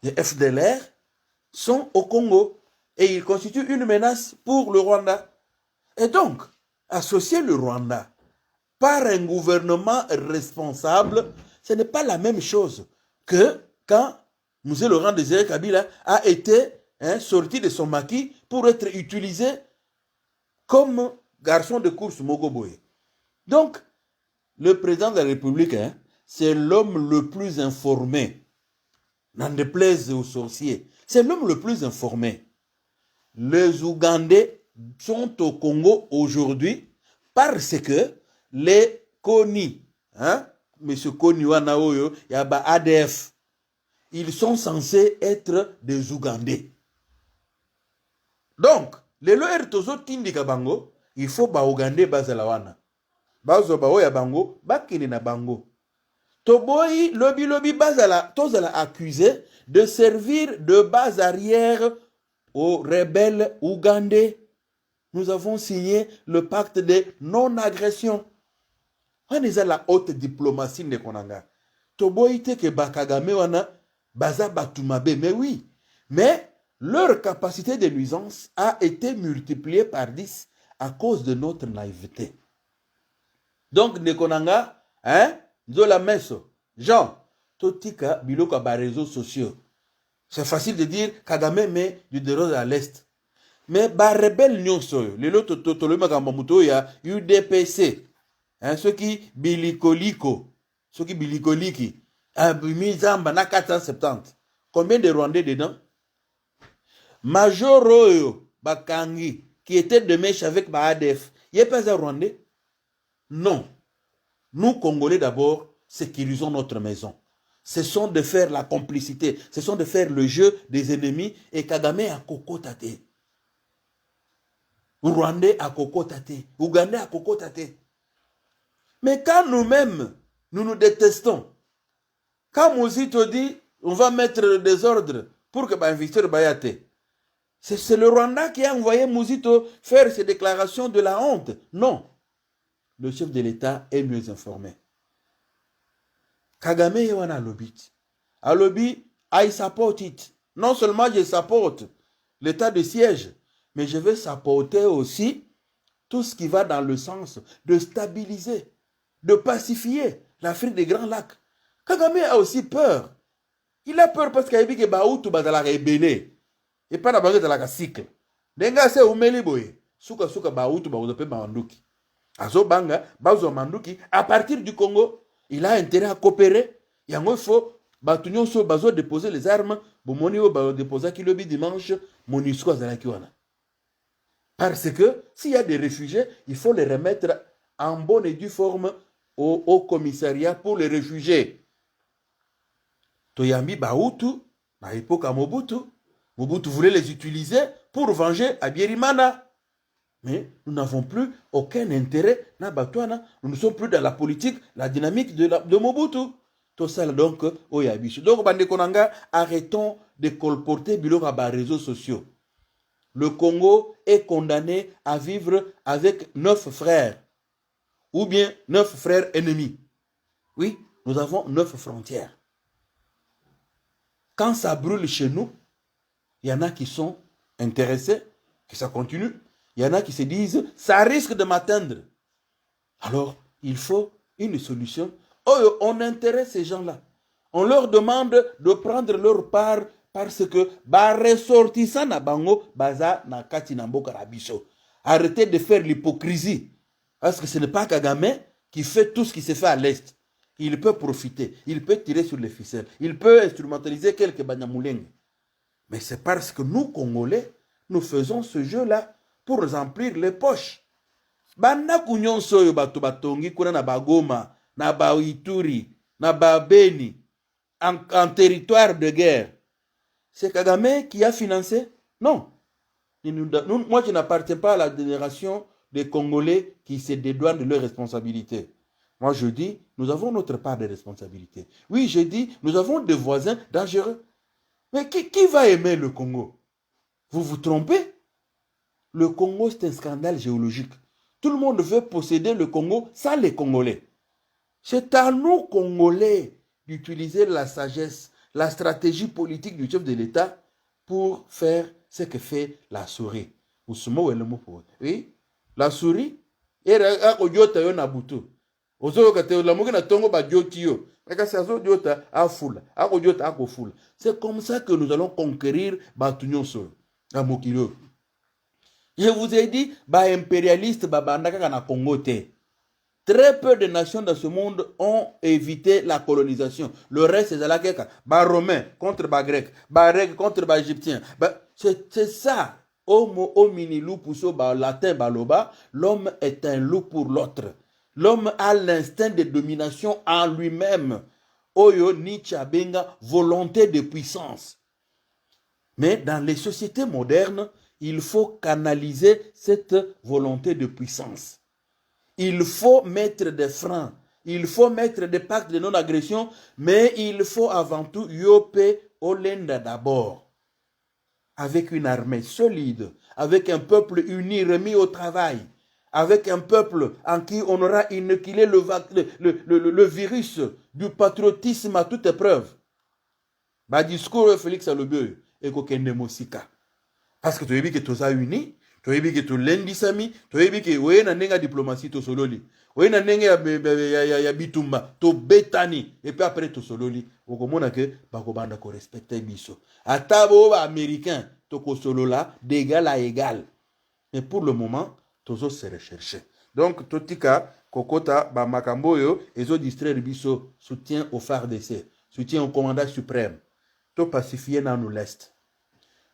les FDLR, sont au Congo et ils constituent une menace pour le Rwanda. Et donc, associer le Rwanda par un gouvernement responsable, ce n'est pas la même chose que quand M. Laurent Désiré Kabila a été sorti de son maquis pour être utilisé comme garçon de course Mogoboye. Donc, le président de la République, c'est l'homme le plus informé. N'en déplaise aux sorciers. C'est l'homme le plus informé. Les Ougandais sont au Congo aujourd'hui parce que les Koni, M. Koni Wanaoyo, Yaba ADF, ils sont censés être des Ougandais. Donc, les loers tozo tindi kabango, il faut ba Ougandais bazalawana. Bazo ba oya bango, bakini na bango. Toboyi lobi bazala, tozala accusé de servir de base arrière aux rebelles ougandais. Nous avons signé le pacte de non-agression. On est à la haute diplomatie de Konanga. Toboyi te ke Bakagame wana baza batumabe, mais oui. Mais leur capacité de nuisance a été multipliée par 10 à cause de notre naïveté. Donc, Nekonanga, Zola Meso, Jean, Totika, Biloka, ba réseaux sociaux. C'est facile de dire Kagame met du déros à l'est. Mais ba rebelle nyonso, le lot totolema kamamuto ya UDPC. Ceux qui bilikoliko, ceux qui bilikoliki, Mizamba na 470. Combien de Rwandais dedans? Major Oyo Bakangi, qui était de mèche avec ADF, il n'y a pas un Rwandais? Non. Nous, Congolais, d'abord, sécurisons notre maison. Ce sont de faire la complicité, ce sont de faire le jeu des ennemis et Kagame a kokotate. Rwandais a kokotate. Ougandais a kokotate. Mais quand nous-mêmes, nous nous détestons, quand Mouzito dit, on va mettre le désordre pour que l'investisseur bayate, c'est le Rwanda qui a envoyé Mouzito faire ces déclarations de la honte. Non. Le chef de l'État est mieux informé. Kagame Yewana Alobit. Alobi, I support it. Non seulement je supporte l'état de siège, mais je vais supporter aussi tout ce qui va dans le sens de stabiliser, de pacifier l'Afrique des Grands Lacs. Kagame a aussi peur. Il a peur parce qu'il a dit que Baoutou bazala rebelle. Et pas d'abord de la cycle. Denga se umeli boye. Souka Baoutou baoudope manduki. Azo banga, bazo manduki. À partir du Congo, il a intérêt à coopérer. Il faut batunyo so bazo déposer les armes. Bomoni o bazo déposer qui le dimanche. Monusco azalakiwana. Parce que s'il y a des réfugiés, il faut les remettre en bonne et due forme au commissariat pour les réfugiés. Toyambi Baoutou, à l'époque à Mobutu, Mobutu voulait les utiliser pour venger Abiyarimana. Mais nous n'avons plus aucun intérêt. Nous ne sommes plus dans la politique, la dynamique de Mobutu. Tout ça, donc, Oyabish. Donc, Bandekonanga, arrêtons de colporter biloko à les réseaux sociaux. Le Congo est condamné à vivre avec 9 frères. Ou bien 9 frères ennemis. Oui, nous avons 9 frontières. Quand ça brûle chez nous, il y en a qui sont intéressés, que ça continue. Il y en a qui se disent, ça risque de m'atteindre. Alors, il faut une solution. Oh, on intéresse ces gens-là. On leur demande de prendre leur part parce que ressortissant na bango baza na kati na mboka rabiso. Arrêtez de faire l'hypocrisie. Parce que ce n'est pas Kagame qui fait tout ce qui se fait à l'Est. Il peut profiter, il peut tirer sur les ficelles, il peut instrumentaliser quelques banyamuleng. Mais c'est parce que nous, Congolais, nous faisons ce jeu-là pour remplir les poches. Banda kunyon soyo bato batongi kuna na bagoma, na ba Ituri, na ba Beni, en territoire de guerre. C'est Kagame qui a financé? Non. Moi, je n'appartiens pas à la génération des Congolais qui se dédouanent de leurs responsabilités. Moi, je dis, nous avons notre part de responsabilité. Oui, je dis, nous avons des voisins dangereux. Mais qui va aimer le Congo? Vous vous trompez? Le Congo, c'est un scandale géologique. Tout le monde veut posséder le Congo sans les Congolais. C'est à nous, Congolais, d'utiliser la sagesse, la stratégie politique du chef de l'État pour faire ce que fait la souris. Oui, la souris, c'est comme ça que nous allons conquérir Batunyon Sol. Je vous ai dit, impérialiste, Congo. Très peu de nations dans ce monde ont évité la colonisation. Le reste, c'est la guerre. Romain contre grec, grec contre égyptien. C'est ça. Homo homini lupus latin baloba. L'homme est un loup pour l'autre. L'homme a l'instinct de domination en lui-même. Oyo Nietzsche benga volonté de puissance. Mais dans les sociétés modernes, il faut canaliser cette volonté de puissance. Il faut mettre des freins, il faut mettre des pactes de non-agression, mais il faut avant tout yope Olenda d'abord. Avec une armée solide, avec un peuple uni remis au travail, avec un peuple en qui on aura inoculé le virus du patriotisme à toute épreuve. Discours Félix Alobeux et Kokende Mosika. Parce que tu as vu que tu as uni, tu as vu que tu as sami, tu as vu que tu as une diplomatie to sololi. Tu as ya bitumba, to betani et puis après to sololi. Au komona que bakobanda ko respecter biso. Atabo américain to ko solola d'égal à égal. Mais pour le moment, tozo se rechercher. Donc totika kokota ba makamboyo ezo distraire biso soutien au FARDC, soutien au commandant suprême. To pacifier dans nous l'est.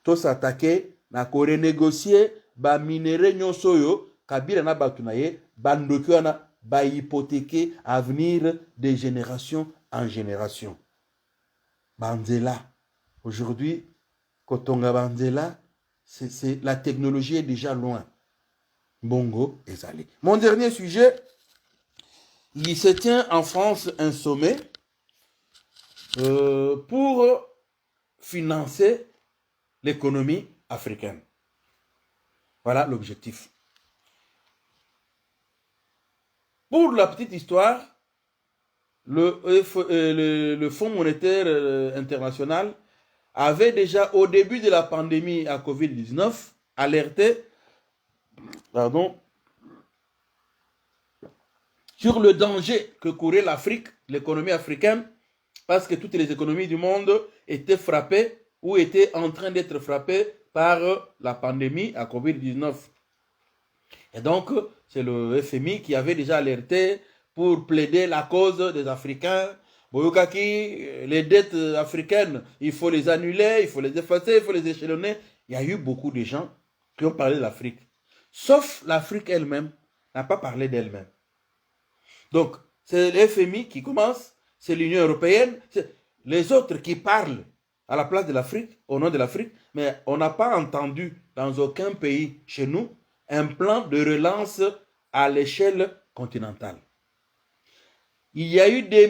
To s'attaquer na ko renégocier ba minéraux nyonso Kabila na batu na ye bandokyo na ba hypothéquer avenir de génération en génération. Banzela. Aujourd'hui, Kotonga Banzela, la technologie est déjà loin. Bongo et Zali. Mon dernier sujet, il se tient en France un sommet pour financer l'économie africaine. Voilà l'objectif. Pour la petite histoire, le Fonds monétaire international avait déjà, au début de la pandémie à Covid-19, alerté sur le danger que courait l'Afrique, l'économie africaine, parce que toutes les économies du monde étaient frappées ou étaient en train d'être frappées par la pandémie à Covid-19. Et donc, c'est le FMI qui avait déjà alerté pour plaider la cause des Africains. Boyokaki, les dettes africaines, il faut les annuler, il faut les effacer, il faut les échelonner. Il y a eu beaucoup de gens qui ont parlé de l'Afrique. Sauf l'Afrique elle-même n'a pas parlé d'elle-même. Donc, c'est le FMI qui commence, c'est l'Union européenne, c'est les autres qui parlent à la place de l'Afrique, au nom de l'Afrique, mais on n'a pas entendu dans aucun pays chez nous un plan de relance à l'échelle continentale. Il y a eu des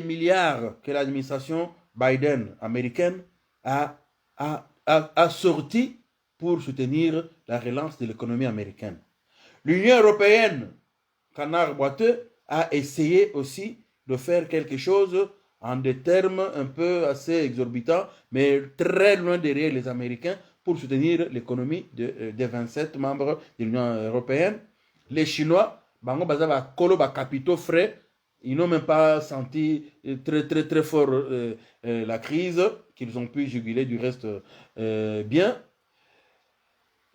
milliards que l'administration Biden américaine a sorti pour soutenir la relance de l'économie américaine. L'Union européenne, canard boiteux, a essayé aussi de faire quelque chose en des termes un peu assez exorbitants, mais très loin derrière les Américains, pour soutenir l'économie des 27 membres de l'Union européenne. Les Chinois, bango bazaba kolo ba capitaux frais, ils n'ont même pas senti très fort la crise, qu'ils ont pu juguler du reste bien.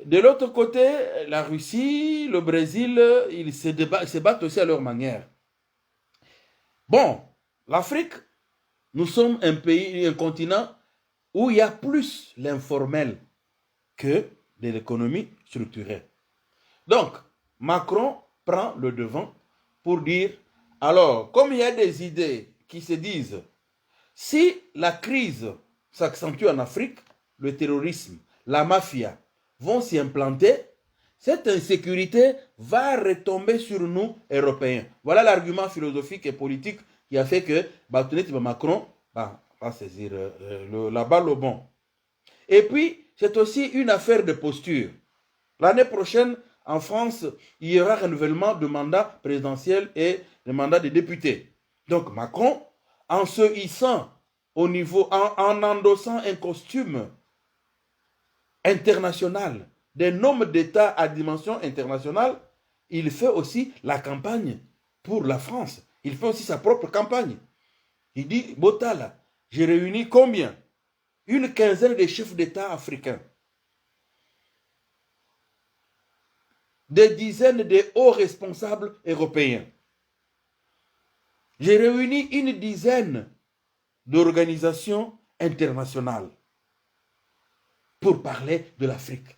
De l'autre côté, la Russie, le Brésil, ils se battent aussi à leur manière. Bon, l'Afrique, nous sommes un pays, un continent où il y a plus l'informel que de l'économie structurée. Donc, Macron prend le devant pour dire, alors, comme il y a des idées qui se disent, si la crise s'accentue en Afrique, le terrorisme, la mafia vont s'y implanter, cette insécurité va retomber sur nous, Européens. Voilà l'argument philosophique et politique qui a fait que Macron va saisir la balle au bon. Et puis, c'est aussi une affaire de posture. L'année prochaine, en France, il y aura renouvellement de mandat présidentiel et de mandat des députés. Donc Macron, en se hissant au niveau, en endossant un costume international, d'un homme d'État à dimension internationale, il fait aussi la campagne pour la France. Il fait aussi sa propre campagne. Il dit, Botala, j'ai réuni combien? Une quinzaine de chefs d'État africains. Des dizaines de hauts responsables européens. J'ai réuni une dizaine d'organisations internationales pour parler de l'Afrique.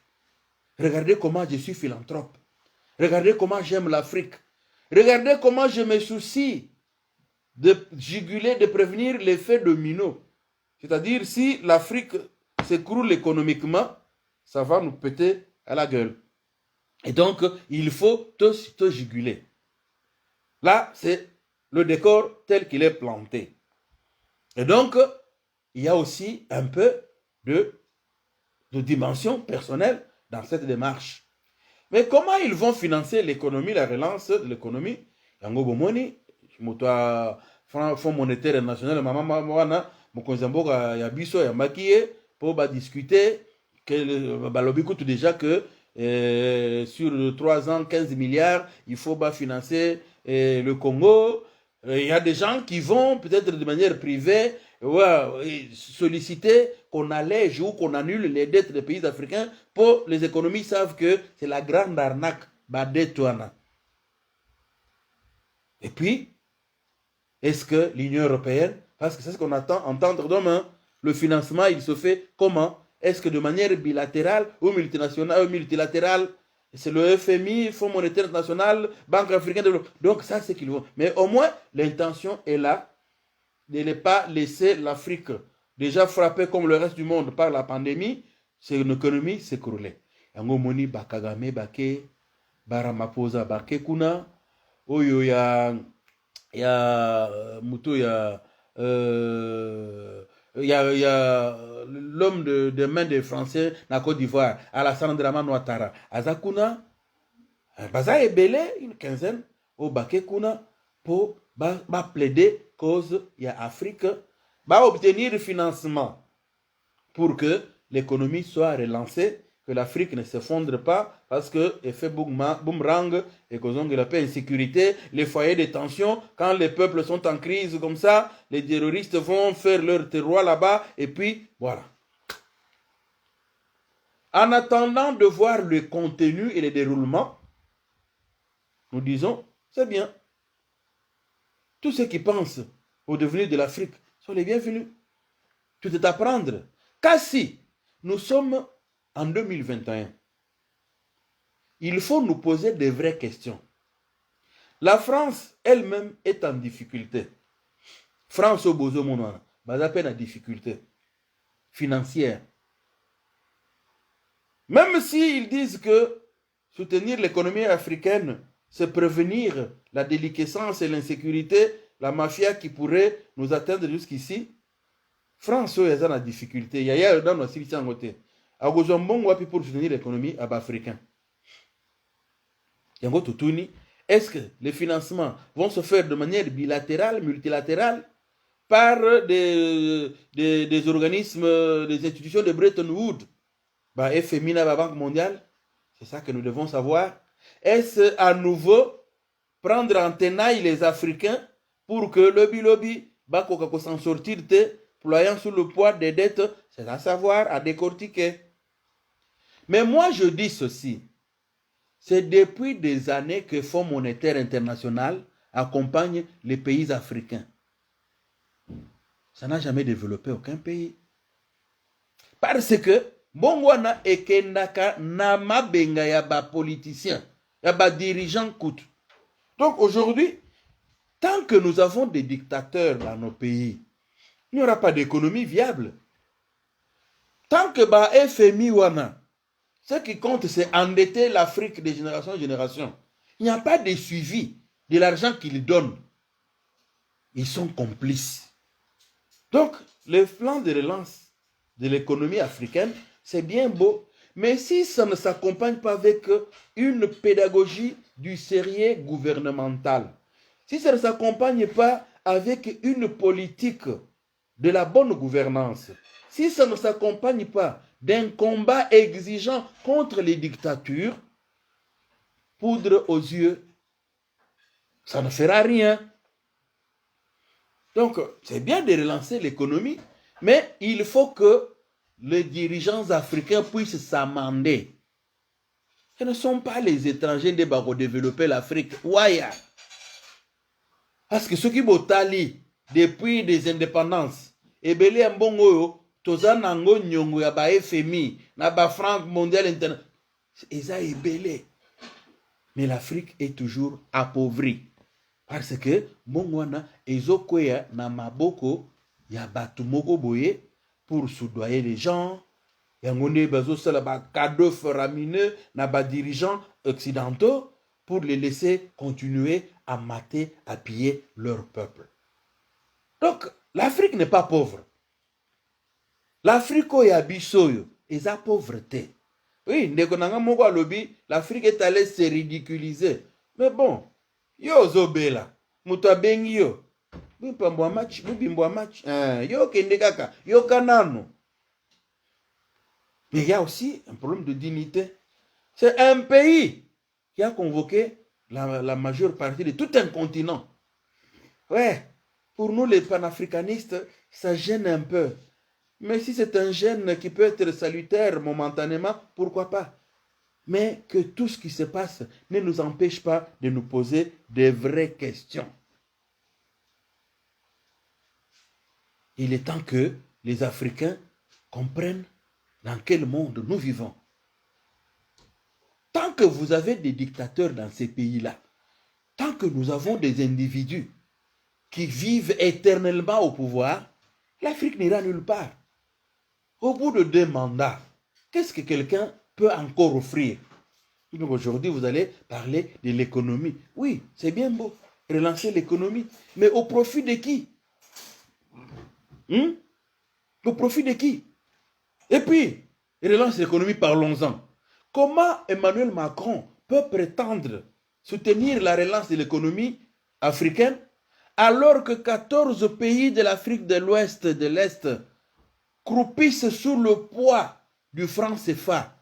Regardez comment je suis philanthrope. Regardez comment j'aime l'Afrique. Regardez comment je me soucie de juguler, de prévenir l'effet domino. C'est-à-dire, si l'Afrique s'écroule économiquement, ça va nous péter à la gueule. Et donc, il faut te juguler. Là, c'est le décor tel qu'il est planté. Et donc, il y a aussi un peu de dimension personnelle dans cette démarche. Mais comment ils vont financer l'économie, la relance de l'économie? Yango bomoni, moto Fonds monétaire international, maman wana, mokonzamboka ya biso ya makiye pour discuter que balobi tout déjà que sur 3 ans, 15 milliards, il faut financer le Congo. Il y a des gens qui vont peut-être de manière privée solliciter qu'on allège ou qu'on annule les dettes des pays africains. Pour les économies savent que c'est la grande arnaque badetouana. Et puis, est-ce que l'Union européenne, parce que c'est ce qu'on attend entendre demain, le financement il se fait comment? Est-ce que de manière bilatérale ou multinationale ou multilatérale? C'est le FMI, Fonds monétaire international, Banque africaine de développement. Donc ça c'est qu'ils vont. Mais au moins l'intention est là de ne pas laisser l'Afrique déjà frappée comme le reste du monde par la pandémie, c'est une économie s'écrouler. Yango moni bakagame bake baramaposa bake kuna oyo ya muto ya l'homme de main des Français na Côte d'Ivoire, Alassane Dramane Ouattara. Azakuna, baza ebele, une quinzaine, au baké kuna, pour plaider cause ya Afrique, obtenir le financement pour que l'économie soit relancée, que l'Afrique ne s'effondre pas, parce que effet boomerang, et causant de la paix, insécurité, les foyers de tension, quand les peuples sont en crise comme ça, les terroristes vont faire leur terroir là-bas, et puis voilà. En attendant de voir le contenu et le déroulement, nous disons, c'est bien. Tous ceux qui pensent au devenir de l'Afrique sont les bienvenus. Tout est à prendre. Car si nous sommes en 2021, il faut nous poser de vraies questions. La France elle-même est en difficulté. France au bozo monana, bas à peine en difficulté financière. Même s'ils disent que soutenir l'économie africaine, c'est prévenir la déliquescence et l'insécurité, la mafia qui pourrait nous atteindre jusqu'ici, France est en difficulté. Il y a dans nos civilisations à côté. À Gozambon, pour soutenir l'économie africaine. Est-ce que les financements vont se faire de manière bilatérale, multilatérale, par des organismes, des institutions de Bretton Woods, FMI, la Banque mondiale? C'est ça que nous devons savoir. Est-ce à nouveau prendre en tenaille les Africains pour que le lobby s'en sortir, ployant sous le poids des dettes? C'est à savoir, à décortiquer. Mais moi, je dis ceci. C'est depuis des années que le Fonds monétaire international accompagne les pays africains. Ça n'a jamais développé aucun pays. Parce que, Bongwana et Kendaka nama benga yaba politicien, yaba dirigeant coûte. Donc aujourd'hui, tant que nous avons des dictateurs dans nos pays, il n'y aura pas d'économie viable. Tant que FMI wana, ce qui compte, c'est endetter l'Afrique de génération en génération. Il n'y a pas de suivi de l'argent qu'ils donnent. Ils sont complices. Donc, le plan de relance de l'économie africaine, c'est bien beau, mais si ça ne s'accompagne pas avec une pédagogie du sérieux gouvernemental, si ça ne s'accompagne pas avec une politique de la bonne gouvernance, si ça ne s'accompagne pas d'un combat exigeant contre les dictatures, poudre aux yeux, ça ne fera rien. Donc, c'est bien de relancer l'économie, mais il faut que les dirigeants africains puissent s'amender. Ce ne sont pas les étrangers qui vont développer l'Afrique. Waya. Parce que ceux qui botali depuis des indépendances, et belé un bon oyo, tozanango nyongo ya ba FMI, na ba franc mondial international, ils ont belé. Mais l'Afrique est toujours appauvrie. Parce que Mongwana ezokwea na maboko ya batu moko boye pour soudoyer les gens. Yangone bazo sala ba cadeau faramineux na ba dirigeants occidentaux pour les laisser continuer à mater, à piller leur peuple. Donc l'Afrique n'est pas pauvre. L'Afrique oya bisoyo eza pauvreté. Oui, ndekonanga moko alobi, l'Afrique est allée se ridiculiser. Mais bon, yo zobela, mutu abengi yo, bimbo match, yo kende kaka, yo kanano. Mais il y a aussi un problème de dignité. C'est un pays qui a convoqué la majeure partie de tout un continent. Ouais, pour nous les panafricanistes, ça gêne un peu. Mais si c'est un gène qui peut être salutaire momentanément, pourquoi pas? Mais que tout ce qui se passe ne nous empêche pas de nous poser des vraies questions. Il est temps que les Africains comprennent dans quel monde nous vivons. Tant que vous avez des dictateurs dans ces pays-là, tant que nous avons des individus qui vivent éternellement au pouvoir, l'Afrique n'ira nulle part. Au bout de 2 mandats, qu'est-ce que quelqu'un peut encore offrir? Donc aujourd'hui, vous allez parler de l'économie. Oui, c'est bien beau, relancer l'économie. Mais au profit de qui? Au profit de qui? Et puis, relance l'économie, parlons-en. Comment Emmanuel Macron peut prétendre soutenir la relance de l'économie africaine alors que 14 pays de l'Afrique de l'Ouest et de l'Est croupissent sous le poids du franc CFA?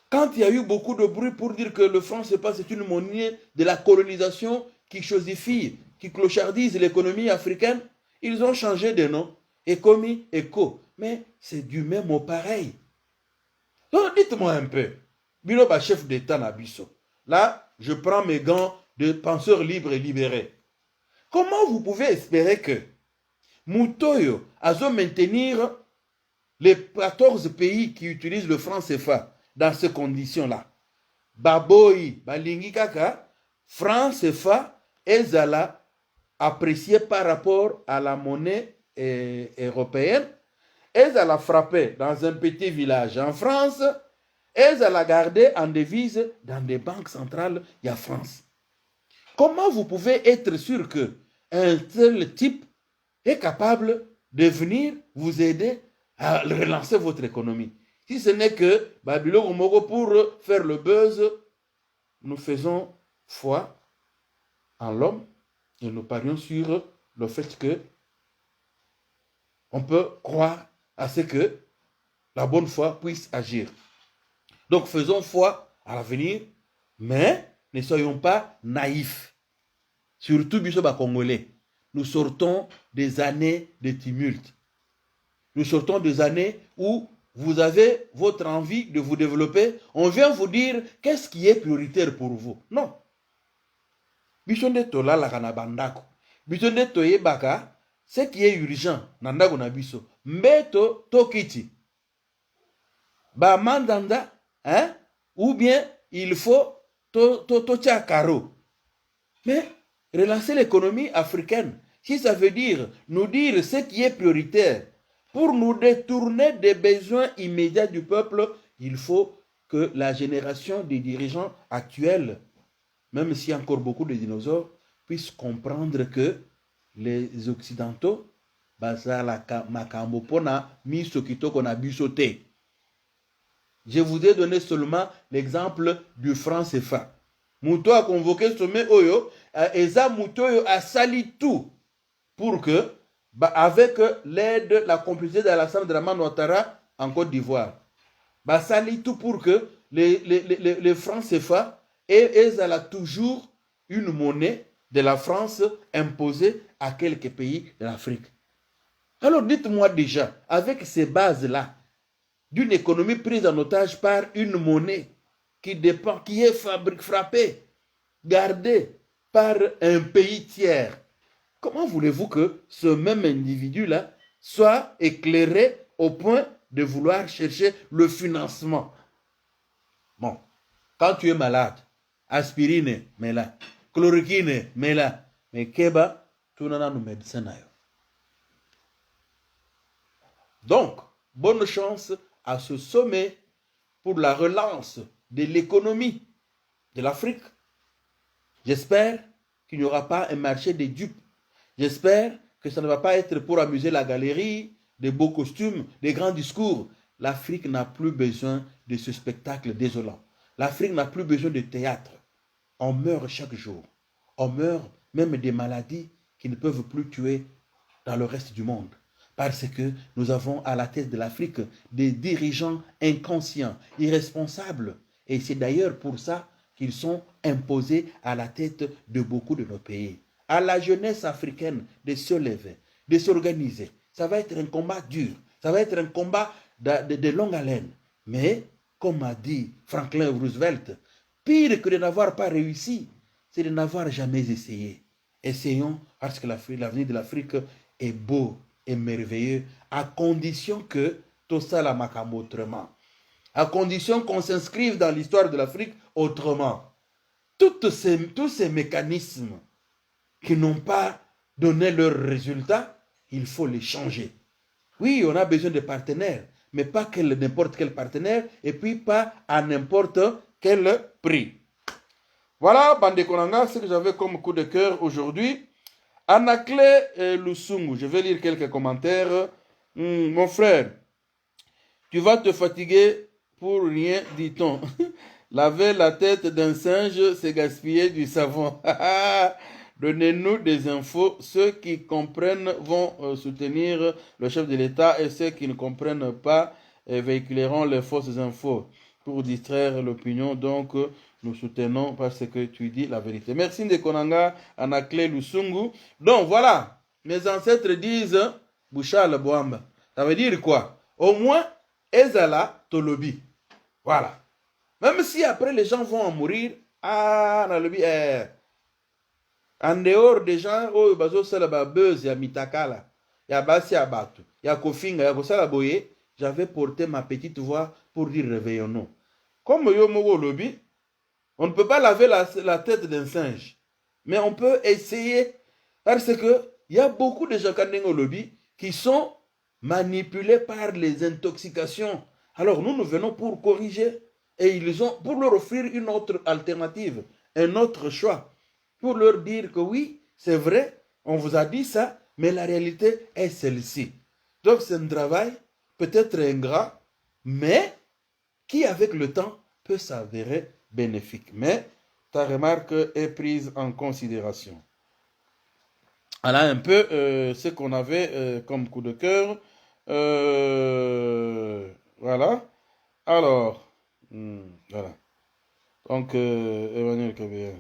Quand il y a eu beaucoup de bruit pour dire que le franc CFA c'est une monnaie de la colonisation qui chosifie, qui clochardise l'économie africaine, ils ont changé de nom. Ecomi, Eco. Mais c'est du même au pareil. Donc dites-moi un peu. Biloba chef d'État Nabiso. Là, je prends mes gants de penseurs libres et libérés. Comment vous pouvez espérer que Moutoyo a maintenir les 14 pays qui utilisent le franc CFA dans ces conditions-là? Baboy, Balingi Kaka, franc CFA, ezala apprécié par rapport à la monnaie européenne, elle a frappé dans un petit village en France, elle a gardé en devise dans des banques centrales, il y a France. Comment vous pouvez être sûr que un tel type est capable de venir vous aider à relancer votre économie? Si ce n'est que Babylone Mogo pour faire le buzz, nous faisons foi en l'homme et nous parions sur le fait que on peut croire à ce que la bonne foi puisse agir. Donc faisons foi à l'avenir, mais ne soyons pas naïfs. Surtout Bissoba Congolais. Nous sortons des années de tumulte. Nous sortons des années où vous avez votre envie de vous développer. On vient vous dire qu'est-ce qui est prioritaire pour vous. Non. Bisonde tola la kanabandako. Bisonde toye baka. Ce qui est urgent, nandako na biso. Mbeto tokiti. Ba mandanda, hein? Ou bien il faut to karo. Mais relancer l'économie africaine, si ça veut dire nous dire ce qui est prioritaire pour nous détourner des besoins immédiats du peuple, il faut que la génération des dirigeants actuels, même s'il y a encore beaucoup de dinosaures, puissent comprendre que les Occidentaux, je vous ai donné seulement l'exemple du franc CFA. Mouto a convoqué sommet Oyo, Eza Mouto a sali tout pour que, avec l'aide, la complicité d'Alassane Dramane Ouattara en Côte d'Ivoire, sali tout pour que les francs CFA aient toujours une monnaie de la France imposée à quelques pays de l'Afrique. Alors dites-moi déjà, avec ces bases-là, d'une économie prise en otage par une monnaie qui dépend, qui est frappée, gardée par un pays tiers, comment voulez-vous que ce même individu-là soit éclairé au point de vouloir chercher le financement? Bon, quand tu es malade, aspirine, mais là, chloroquine, mais là, mais keba, tout le monde nous médecin. Donc, bonne chance à ce sommet pour la relance de l'économie de l'Afrique. J'espère qu'il n'y aura pas un marché des dupes. J'espère que ça ne va pas être pour amuser la galerie, des beaux costumes, des grands discours. L'Afrique n'a plus besoin de ce spectacle désolant. L'Afrique n'a plus besoin de théâtre. On meurt chaque jour. On meurt même des maladies qui ne peuvent plus tuer dans le reste du monde. Parce que nous avons à la tête de l'Afrique des dirigeants inconscients, irresponsables. Et c'est d'ailleurs pour ça qu'ils sont imposés à la tête de beaucoup de nos pays. À la jeunesse africaine de se lever, de s'organiser. Ça va être un combat dur. Ça va être un combat de longue haleine. Mais, comme a dit Franklin Roosevelt, pire que de n'avoir pas réussi, c'est de n'avoir jamais essayé. Essayons parce que l'avenir de l'Afrique est beau et merveilleux, à condition que tout ça la makambo autrement. À condition qu'on s'inscrive dans l'histoire de l'Afrique autrement. Tous ces mécanismes qui n'ont pas donné leurs résultats, il faut les changer. Oui, on a besoin de partenaires, mais pas n'importe quel partenaire, et puis pas à n'importe quel prix. Voilà, Bande Konanga, ce que j'avais comme coup de cœur aujourd'hui. Anaclé Lusungu, je vais lire quelques commentaires. Mon frère, tu vas te fatiguer pour rien, dit-on. Laver la tête d'un singe, c'est gaspiller du savon. Donnez-nous des infos. Ceux qui comprennent vont soutenir le chef de l'État et ceux qui ne comprennent pas véhiculeront les fausses infos pour distraire l'opinion. Donc, nous soutenons parce que tu dis la vérité. Merci Ndekonanga, Anaclé Lusungu. Donc, voilà. Mes ancêtres disent Bouchal Boamba. Ça veut dire quoi? Au moins, Ezala Tolobi. Voilà. Même si après les gens vont en mourir, Nalobi, en dehors des gens, oh, bazo salaba buzz, ya mitakala, ya basi ya batu, ya kofinga, ya kosala boye, j'avais porté ma petite voix pour dire réveillons-nous. Comme yo mogo lobi, on ne peut pas laver la tête d'un singe, mais on peut essayer, parce que il y a beaucoup de gens au lobby qui sont manipulés par les intoxications. Alors nous venons pour corriger et ils ont pour leur offrir une autre alternative, un autre choix, pour leur dire que oui, c'est vrai, on vous a dit ça, mais la réalité est celle-ci. Donc c'est un travail peut-être ingrat, mais qui avec le temps peut s'avérer bénéfique. Mais ta remarque est prise en considération. Voilà un peu ce qu'on avait comme coup de cœur. Voilà. Alors, voilà. Donc, Emmanuel Kabeya.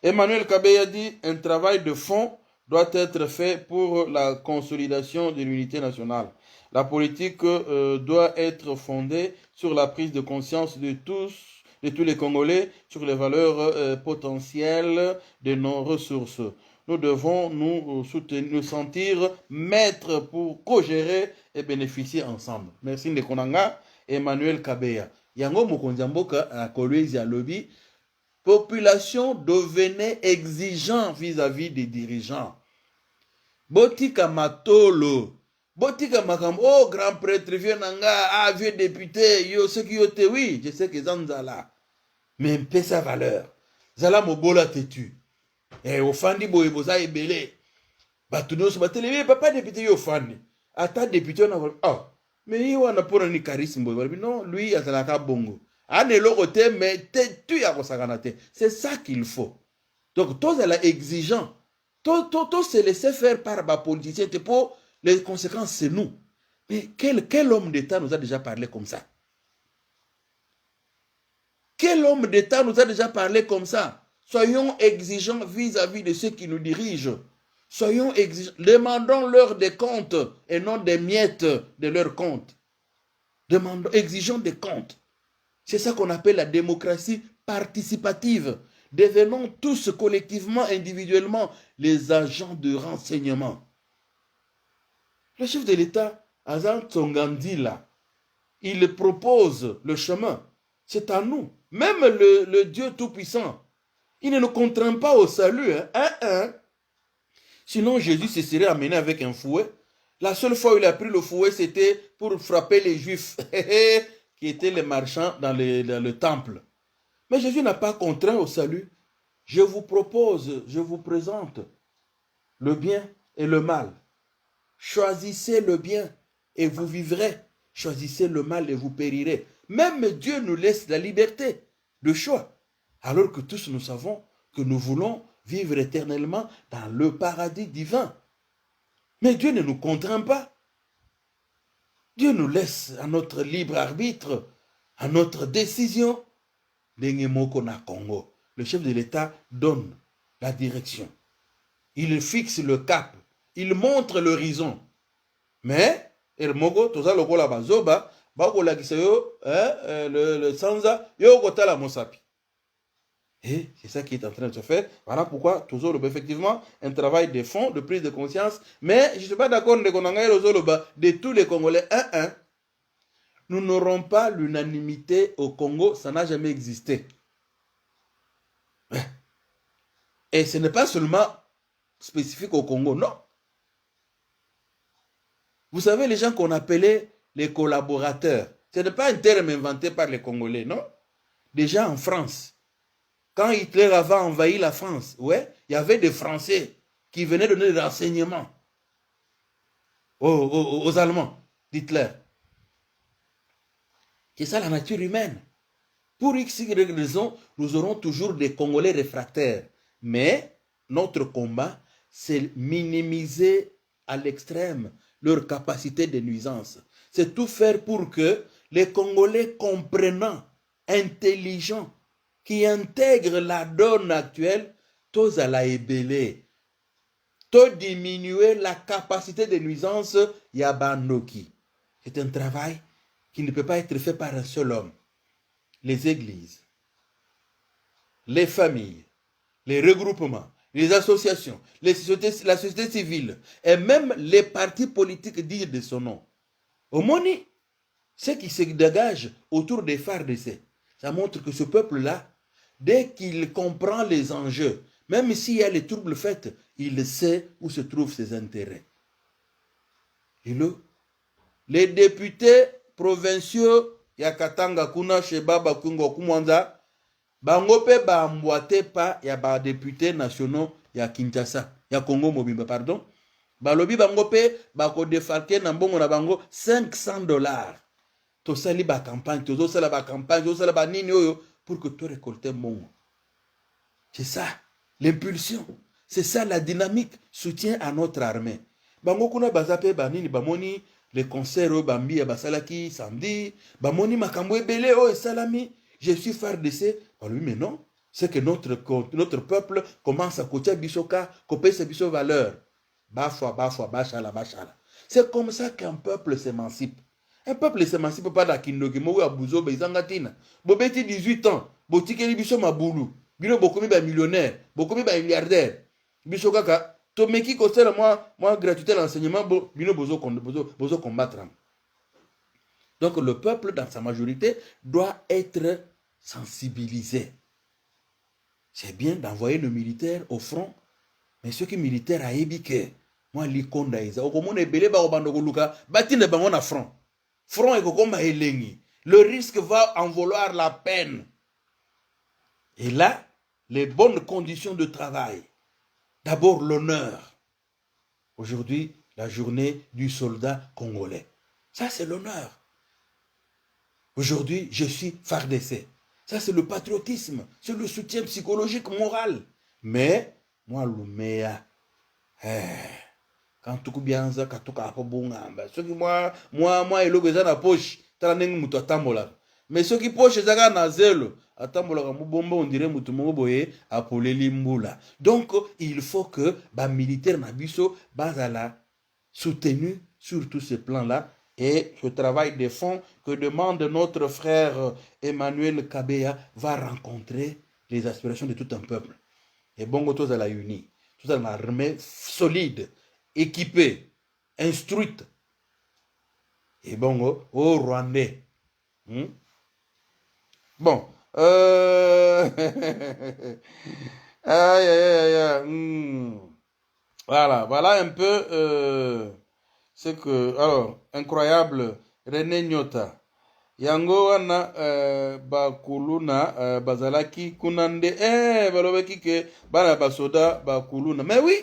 Emmanuel Kabeya dit un travail de fond doit être fait pour la consolidation de l'unité nationale. La politique doit être fondée sur la prise de conscience de tous les Congolais sur les valeurs potentielles de nos ressources. Nous devons nous sentir maîtres pour co-gérer et bénéficier ensemble. Merci Ndekonanga, Emmanuel Kabeya. Yango mokonzi mboka à Kolwezi à lobby. Population devenait exigeant vis-à-vis des dirigeants. Botika matolo. Botika makambo. Oh, grand prêtre, vieux nanga, ah, vieux député, yo, ce qui yote, oui, je sais que Zanzala. Mais paie sa valeur. Zala mobola tetu. Eh, ofandi boye boza ebele. Batuno so batele, papa député yo ofandi. Ata député on a ah, mais il wana pona ni charisme boye. Non, lui atalaka bongo. C'est ça qu'il faut. Donc, tous est exigeant. Tous se laisser faire par les politiciens. Pour les conséquences, c'est nous. Mais quel homme d'État nous a déjà parlé comme ça? Quel homme d'État nous a déjà parlé comme ça? Soyons exigeants vis-à-vis de ceux qui nous dirigent. Soyons exigeants. Demandons-leur des comptes et non des miettes de leurs comptes. Exigeons des comptes. C'est ça qu'on appelle la démocratie participative. Devenons tous collectivement, individuellement, les agents de renseignement. Le chef de l'État, Azan Tsongandila, il propose le chemin. C'est à nous. Même le Dieu Tout-Puissant, il ne nous contraint pas au salut. Sinon, Jésus se serait amené avec un fouet. La seule fois où il a pris le fouet, c'était pour frapper les Juifs. Qui étaient les marchands dans le temple. Mais Jésus n'a pas contraint au salut. Je vous propose, je vous présente le bien et le mal. Choisissez le bien et vous vivrez. Choisissez le mal et vous périrez. Même Dieu nous laisse la liberté de choix. Alors que tous nous savons que nous voulons vivre éternellement dans le paradis divin. Mais Dieu ne nous contraint pas. Dieu nous laisse à notre libre arbitre, à notre décision. Congo. Le chef de l'État donne la direction. Il fixe le cap. Il montre l'horizon. Mais, le sanza, et c'est ça qui est en train de se faire. Voilà pourquoi, toujours effectivement, un travail de fond, de prise de conscience. Mais je ne suis pas d'accord de tous les Congolais. Nous n'aurons pas l'unanimité au Congo, ça n'a jamais existé. Et ce n'est pas seulement spécifique au Congo, non. Vous savez, les gens qu'on appelait les collaborateurs, ce n'est pas un terme inventé par les Congolais, non. Déjà en France. Quand Hitler avait envahi la France, ouais, il y avait des Français qui venaient donner des renseignements aux Allemands d'Hitler. C'est ça la nature humaine. Pour X raison, nous aurons toujours des Congolais réfractaires. Mais notre combat, c'est minimiser à l'extrême leur capacité de nuisance. C'est tout faire pour que les Congolais comprenant, intelligents, qui intègrent la donne actuelle, tous à la ébélé, tous diminuer la capacité de nuisance Yabanoki. C'est un travail qui ne peut pas être fait par un seul homme. Les églises, les familles, les regroupements, les associations, la société civile et même les partis politiques dignes de son nom. Au Moni, ce qui se dégage autour des FARDC, ça montre que ce peuple-là, dès qu'il comprend les enjeux, même s'il y a les troubles faits, il sait où se trouvent ses intérêts. Les députés provinciaux ya Katanga kuna chez Baba Kungo Kumwanza bango pe ba mboite pa ya ba députés nationaux ya Kinshasa ya Congo Mobimba pardon balobi bango pe ba ko défalquer na mbongo na bango $500 to sali ba campagne to sala ba campagne to sala ba nini oyo pour que tu récoltes mbongo. C'est ça l'impulsion, c'est ça la dynamique, soutien à notre armée. Bango kuna bazape banini bamoni les concerts au Bambi à Basalaki samedi, Bamoni Makambo Belé oh Salami, je suis FARDC. Lui mais non, c'est que notre peuple commence à côté Bishoka, copier ses Bishop valeurs. Bafwa, bachala. C'est comme ça qu'un peuple s'émancipe. Un peuple s'émancipe pas d'Akindoki, Mogo Abuzo, Bezangatina. Bobeti 18 ans, Botikeli Bishop Maboulou, Bino Bokomi ba millionnaire, Bokomi ba milliardaire. Bishokaka. Tomeki Kostel, moi, gratuité l'enseignement, bino bozo combattre. Donc le peuple, dans sa majorité, doit être sensibilisé. C'est bien d'envoyer nos militaires au front, mais ceux qui militaires à Ebike, moi, l'Ikonda, au comment est belé, batine bangon à front. Front et kokoma elengi. Le risque va en vouloir la peine. Et là, les bonnes conditions de travail. D'abord l'honneur. Aujourd'hui, la journée du soldat congolais. Ça, c'est l'honneur. Aujourd'hui, je suis FARDC. Ça, c'est le patriotisme. C'est le soutien psychologique, moral. Mais, moi, l'ouméa, quand tu bien ça, quand tu as pas bon, ce qui moi, et le gars na poche, t'as n'eng muto tambola. Mais ceux qui poche, ils ont un zèle. On dirait donc il faut que les militaires nabiso bazala soutenu sur tous ces plans là et le travail de fond que demande notre frère Emmanuel Kabeya va rencontrer les aspirations de tout un peuple. Et bon tous à la uni, tout à l'armée solide, équipée, instruite. Et bon au Rwandais. Bon. Voilà, un peu c'est que, alors, incroyable, René Nyota. Yango wana bakuluna bazalaki kunande balobeki ke bana basoda bakuluna. Mais oui,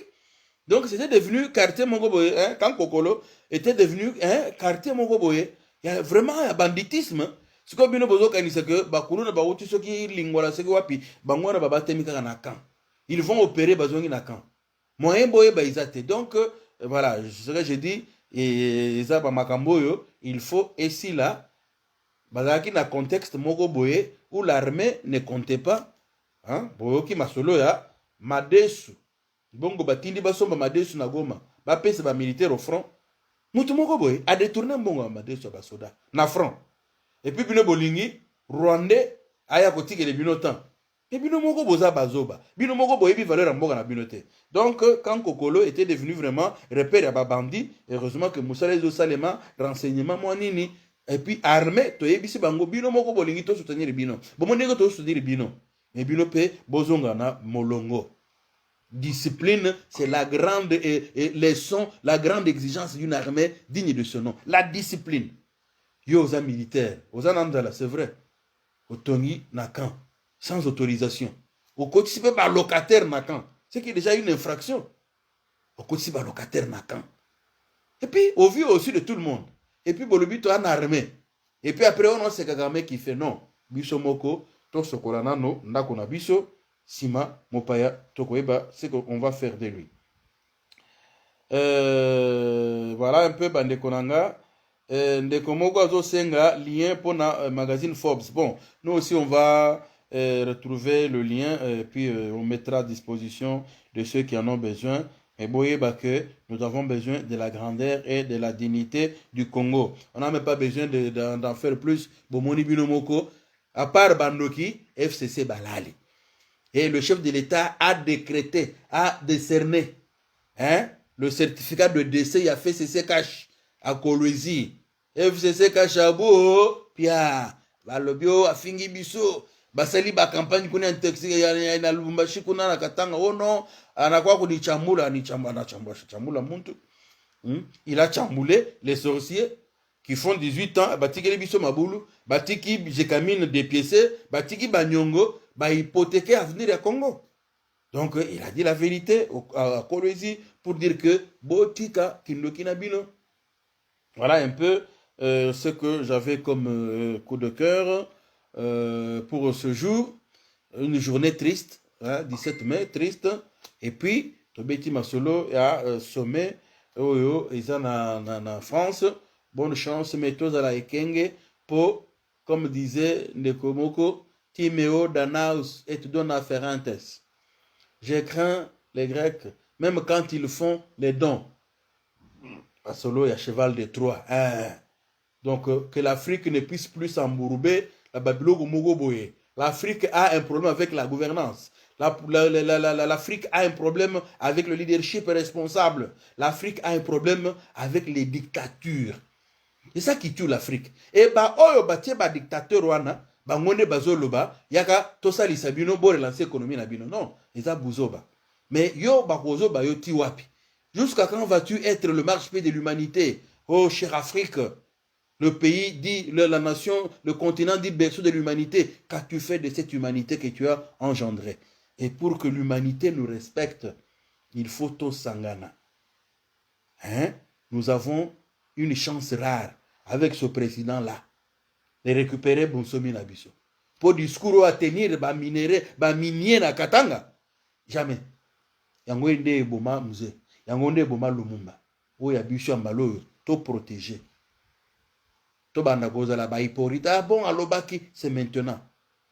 donc c'était devenu quartier Mongoboye, quand Kokolo était devenu quartier Mongoboye, il y a vraiment un banditisme. Ce que bino bozo kanisa que bakulu na bauti soki lingwala seki wapi bangwana babatemi kaka na camp. Ils vont opérer bazongi na camp. Moyen boye ba izate. Donc voilà, ce que j'ai dit et ça ba makamboyo, il faut ici là bazaki na contexte moko boye où l'armée ne comptait pas hein boyoki masolo ya madesu. Bongo batindi basomba madesu na Goma. Ba pesa ba militaire au front. Mutu moko boye a détourné mbongo madesu ba soda na front. Et puis, bino bolingi, Rwandais, aya kotike le bino temps. Et bino moko boza bazoba. Bino moko boyebi valeur en boga na binote. Donc, quand Kokolo était devenu vraiment repère à babandi, heureusement que Moussa Lezo Salema, renseignement, moanini, et puis armée, to yebisi bango, bino moko bolingi to soutenir bino. Bon, nego to soutenir bino. Mais bino pe, bozonga na molongo. Discipline, c'est la grande leçon, la grande exigence d'une armée digne de ce nom. La discipline. Yo aux militaires, aux anandala, c'est vrai. Au Tongi Nakan, sans autorisation. Au quotidien, par locataire Nakan. C'est qu'il y a déjà une infraction. Au quotidien, par locataire Nakan. Et puis, au vu aussi de tout le monde. Et puis, Bolobi, tu as une armée. Et puis après, on a ce Kagame qui fait non. Biso Moko, to Sokolana, no, Nakona Biso, Sima, Mopaya, Tokoeba, c'est qu'on va faire de lui. Voilà un peu, Bande Konanga. Ndekomoko azo senga lien pour na magazine Forbes. Bon, nous aussi on va retrouver le lien et puis on mettra à disposition de ceux qui en ont besoin. Et voyez que nous avons besoin de la grandeur et de la dignité du Congo. On n'a même pas besoin d'en faire plus. Bomoni Binomoko, à part Bandoki, FCC Balali. Et le chef de l'État a décrété, a décerné le certificat de décès. Il a fait CC Cash à Kolwezi. FCC Kachabo, Pia, Balobio, Afingi Biso, Basali ba campagne kuna nteksi ya na Lubumbashi kuna na Katanga, oh non, anakuwa kunichambula, chamula muntu. Il a chamboulé les sorciers qui font 18 ans, batiki les biso maboulou, batiki jekamine dépiécé, batiki banyongo, ba hypothéquer l'avenir du Congo. Donc il a dit la vérité à Kolwezi pour dire que botika kindokina bino. Voilà un peu ce que j'avais comme coup de cœur pour ce jour. Une journée triste, hein, 17 mai, triste. Et puis, Tobeti Masolo a sommet Oyo, ils sont en France. Bonne chance, mettons à la Ekenge pour, comme disait Nekomoko, Timéo Danaus et Dona Ferrantes. Je crains les Grecs, même quand ils font les dons. À Solo, il y a cheval de Troie. Hein. Donc, que l'Afrique ne puisse plus s'embourber, la Babylone Mogoboye. L'Afrique a un problème avec la gouvernance. L'Afrique a un problème avec le leadership responsable. L'Afrique a un problème avec les dictatures. C'est ça qui tue l'Afrique. Et bah, oyo batie ba dictateur wana, ba ngone bazoloba, yaka tosali sabino bo relancer économie na bino. Non, eza buzoba. Mais yo ba kozoba yo ti wapi. Jusqu'à quand vas-tu être le marche-pied de l'humanité? Oh, chère Afrique, le pays dit, la nation, le continent dit berceau de l'humanité. Qu'as-tu fait de cette humanité que tu as engendrée? Et pour que l'humanité nous respecte, il faut tout sangana. Hein? Nous avons une chance rare avec ce président-là de récupérer Bonsomi Nabiso. Pour discours à tenir, ba minéré, ba minier na Katanga. Jamais. Yango inde boma musée. Yango inde boma Lumumba. Ou yabiso ambalo to protéger. To banda kozala ba hypocrite. Ah bon, alobaki, c'est maintenant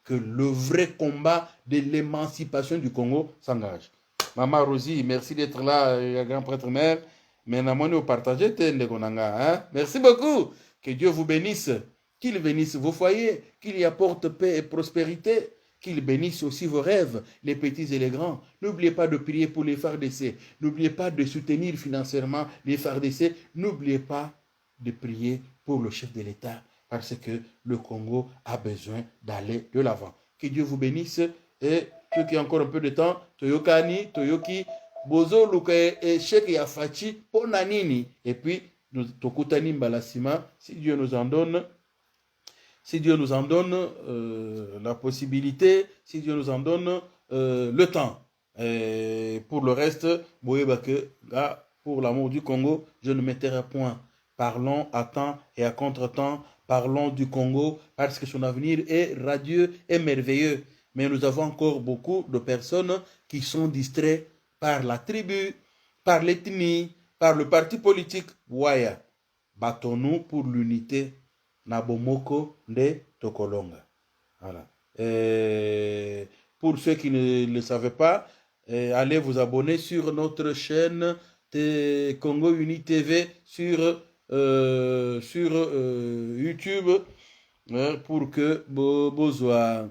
que le vrai combat de l'émancipation du Congo s'engage. Maman Rosie, merci d'être là, grand prêtre mère. Mais nous partagez, hein? Merci beaucoup. Que Dieu vous bénisse. Qu'il bénisse vos foyers. Qu'il y apporte paix et prospérité. Qu'il bénisse aussi vos rêves, les petits et les grands. N'oubliez pas de prier pour les FARDC. N'oubliez pas de soutenir financièrement les FARDC. N'oubliez pas de prier pour le chef de l'État. Parce que le Congo a besoin d'aller de l'avant. Que Dieu vous bénisse. Et ceux qui ont encore un peu de temps, Toyokani, Toyoki, Bozo, Luka et Cheikh Yafachi, Ponanini. Et puis, Tokutani Mbalasima, si Dieu nous en donne, la possibilité, si Dieu nous en donne le temps. Et pour le reste, pour l'amour du Congo, je ne m'éterai point. Parlons à temps et à contre-temps. Parlons du Congo parce que son avenir est radieux et merveilleux. Mais nous avons encore beaucoup de personnes qui sont distraites par la tribu, par l'ethnie, par le parti politique. Waya, battons-nous pour l'unité. Nabomoko de Tokolonga. Voilà. Et pour ceux qui ne le savaient pas, allez vous abonner sur notre chaîne Congo Uni TV sur YouTube pour que besoin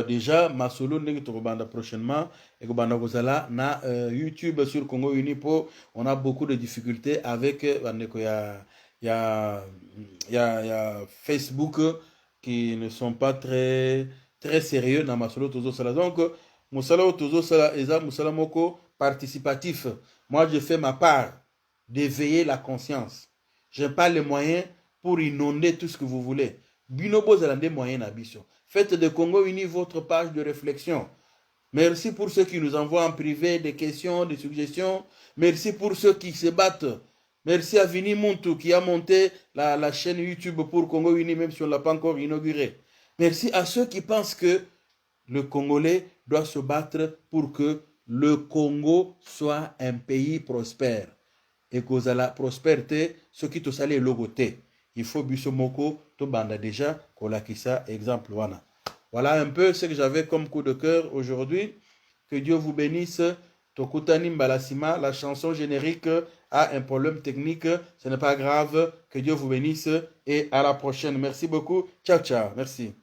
déjà masolo ndenge tokobanda prochainement et kobanda kozala na YouTube sur Congo Uni po. On a beaucoup de difficultés avec bandeko il y a Facebook qui ne sont pas très sérieux dans masolo tozo sala. Donc musala tozo sala eza musala moko participatif. Moi je fais ma part d'éveiller la conscience. Je n'ai pas les moyens pour inonder tout ce que vous voulez. Binobo zalande moyens na biso. Faites de Congo Uni votre page de réflexion. Merci pour ceux qui nous envoient en privé des questions, des suggestions. Merci pour ceux qui se battent. Merci à Vini Muntu qui a monté la chaîne YouTube pour Congo Uni, même si on ne l'a pas encore inaugurée. Merci à ceux qui pensent que le Congolais doit se battre pour que le Congo soit un pays prospère. Et que la prospérité, ce qui te sale logoté. Il faut Bissomoko, to banda déjà, Kolakisa, exemple. Voilà un peu ce que j'avais comme coup de cœur aujourd'hui. Que Dieu vous bénisse. Tokutani Mbalasima, la chanson générique a un problème technique. Ce n'est pas grave. Que Dieu vous bénisse et à la prochaine. Merci beaucoup. Ciao, ciao. Merci.